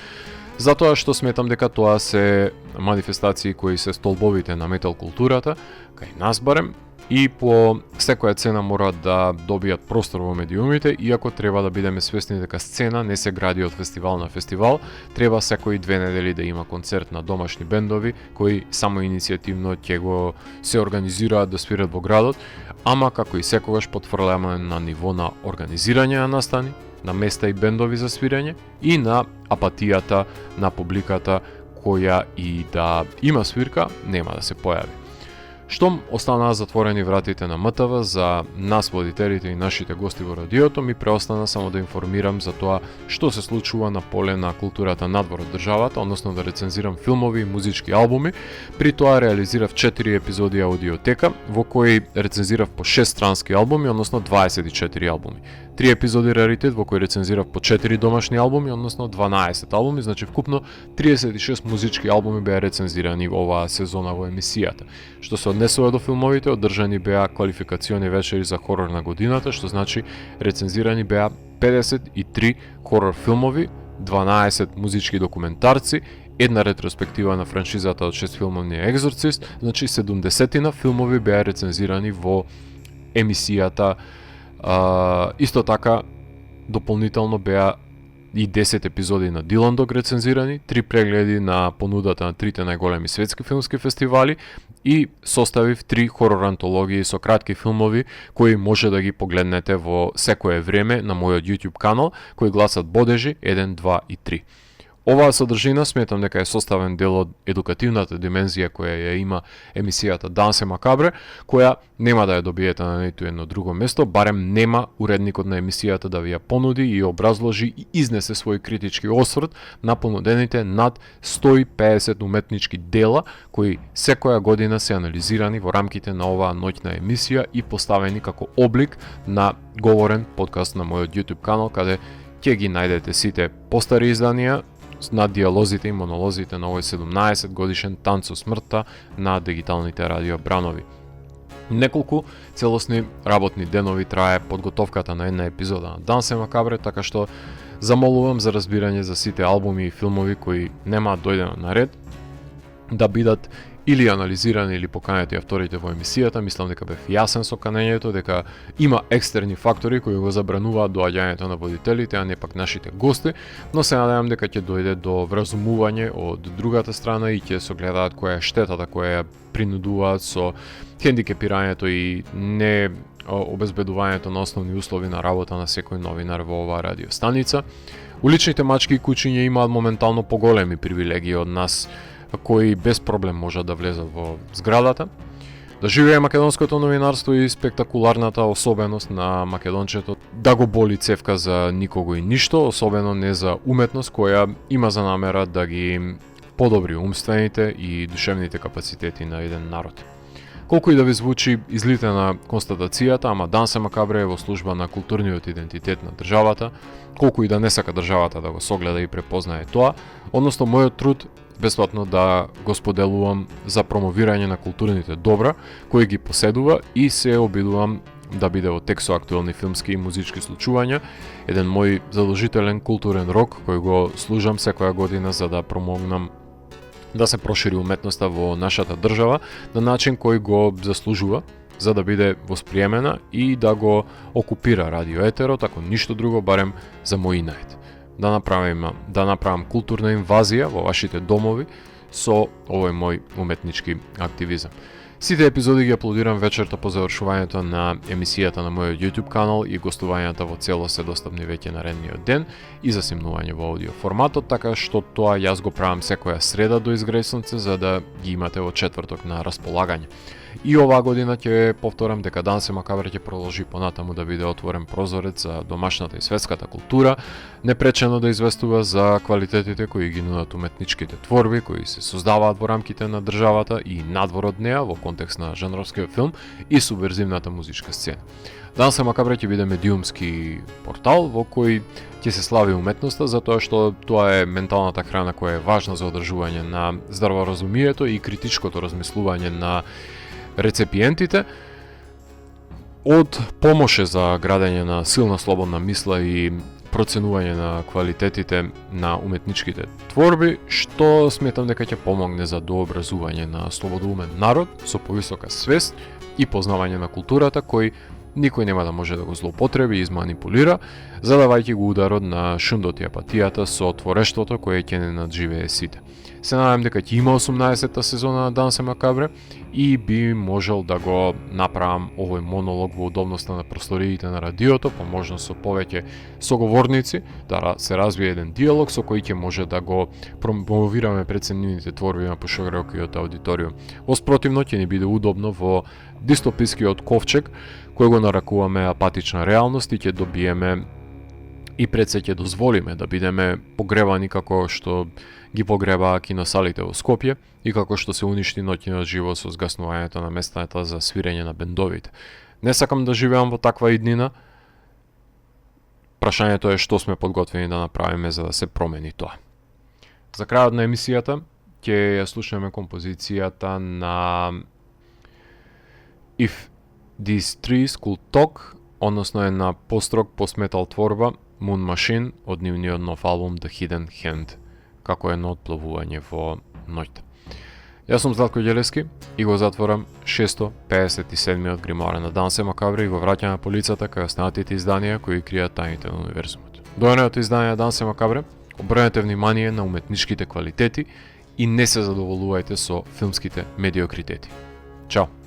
затоа што сметам дека тоа се манифестации кои се столбовите на метал културата, кај нас барем, и по секоја цена мора да добијат простор во медиумите, иако треба да бидеме свесни дека сцена не се гради од фестивал на фестивал, треба секои 2 недели да има концерт на домашни бендови кои само иницијативно ќе го се организираат да свират во градот, ама како и секогаш потврламе на ниво на организирање на настани, на места и бендови за свирење и на апатијата на публиката која и да има свирка, нема да се појави. Штом останаа затворени вратите на МТВ за нас водителите и нашите гости во радиото, ми преостана само да информирам за тоа што се случува на поле на културата надвор од државата, односно да рецензирам филмови и музички албуми. При тоа реализирав 4 епизоди аудиотека, во кои рецензирав по 6 странски албуми, односно 24 албуми. 3 епизоди раритет во кои рецензирав по 4 домашни албуми, односно 12 албуми, значи вкупно 36 музички албуми беа рецензирани оваа сезона во емисијата. Што се однесува до филмовите, одржани беа квалификациони вечери за хорор на годината, што значи рецензирани беа 53 хорор филмови, 12 музички документарци, една ретроспектива на франшизата од 6 филмовниот Екзорцист, значи 70 филмови беа рецензирани во емисијата. Исто така, дополнително беа и 10 епизоди на Дилан Дог рецензирани, 3 прегледи на понудата на трите најголеми светски филмски фестивали и составив 3 хорор антологии со кратки филмови кои може да ги погледнете во секое време на мојот YouTube канал, кои гласат Бодежи 1, 2 и 3. Оваа содржина сметам дека е составен дел од едукативната димензија која ја има емисијата Дансе Макабре, која нема да ја добиете на ниту едно друго место, барем нема уредникот на емисијата да ви ја понуди и образложи и изнесе свој критички осврт на понудените над 150 уметнички дела кои секоја година се анализирани во рамките на оваа ноќна емисија и поставени како облик на говорен подкаст на мојот YouTube канал, каде ќе ги најдете сите постари изданија на диалозите и монолозите на овој 17 годишен танц со смртта на дигиталните радио бранови. Неколку целосни работни денови трае подготовката на една епизода на Дансе Макабре, така што замолувам за разбирање за сите албуми и филмови кои нема дојдено на ред, да бидат или анализирани или поканети авторите во емисијата. Мислам дека бев јасен со канењето, дека има екстерни фактори кои го забрануваат доаѓањето на водителите, а не пак нашите гости, но се надевам дека ќе дојде до вразумување од другата страна и ќе согледаат која е штетата која ја принудуваат со хендикепирањето и не обезбедувањето на основни услови на работа на секој новинар во оваа радиостаница. Уличните мачки и кучиња имаат моментално поголеми привилегии од нас, кои без проблем можат да влезат во зградата. Да живее македонското новинарство и спектакуларната особеност на македончето, да го боли цевка за никого и ништо, особено не за уметност која има за намера да ги подобри умствените и душевните капацитети на еден народ. Колку и да ви звучи излитена констатацијата, ама Дансе Макабре е во служба на културниот идентитет на државата, колку и да не сака државата да го согледа и препознае тоа, односно мојот труд бесплатно да го споделувам за промовирање на културните добра кои ги поседува и се обидувам да биде во текст со актуелни филмски и музички случувања, еден мој задолжителен културен рок кој го служам секоја година за да промогнам да се прошири уметноста во нашата држава на начин кој го заслужува, за да биде восприемена и да го окупира радиоетерот, ако ништо друго, барем за мој најд. Да направам културна инвазија во вашите домови со овој мој уметнички активизам. Сите епизоди ги аплодирам вечерта по завршувањето на емисијата на мојот YouTube канал и гостувањата во целост се достапни веќе наредниот ден и за снимнување во аудио форматот, така што тоа јас го правам секоја среда до изгресонце за да ги имате во четврток на располагање. И оваа година ќе повторам дека Дансе Макабре ќе продолжи понатаму да биде отворен прозорец за домашната и светската култура, непречено да известува за квалитетите кои ги нудат уметничките творби кои се создаваат во рамките на државата и надвор од неа во контекст на жанровскиот филм и субверзивната музичка сцена. Дансе Макабре ќе биде медиумски портал во кој ќе се слави уметноста затоа што тоа е менталната храна која е важна за одржување на здраворазумието и критичкото размислување на рецепиентите, од помоше за градење на силна слободна мисла и проценување на квалитетите на уметничките творби, што сметам дека ќе помогне за дообразување на слободоумен народ со повисока свест и познавање на културата кој никој нема да може да го злоупотреби и изманипулира, задавајќи го ударот на шундот и апатијата со творештвото кое ќе не надживее сите. Се надевам дека ќе има 18-та сезона на Дансе Макабре и би можел да го направам овој монолог во удобноста на просториите на радиото, по можност со повеќе соговорници, да се развие еден диалог со кој ќе може да го промовираме преценените творби на поширокиот аудиториум. Во спротивно ќе ни биде удобно во дистопискиот ковчег, кој го наракуваме апатична реалност и ќе добиеме и пред се ќе дозволиме да бидеме погребани како што ги погребаа киносалите во Скопје и како што се уништи ноќниот живот со згаснувањето на местата за свирење на бендовите. Не сакам да живеам во таква иднина. Прашањето е што сме подготвени да направиме за да се промени тоа. За крајот на емисијата ќе ја слушаме композицијата на If These Trees Could Talk, односно е на построг постметал творба Moon Machine од нивниот нов албум The Hidden Hand, како едно одплавување во ноќта. Јас сум Златко Ѓелевски и го затворам 657-миот гримоар на Дансе Макабре и го враќам на полицата кај останатите изданија кои кријат тајните на универзумот. До едното издание на Дансе Макабре, обрнете внимание на уметничките квалитети и не се задоволувајте со филмските медиокритети. Чао!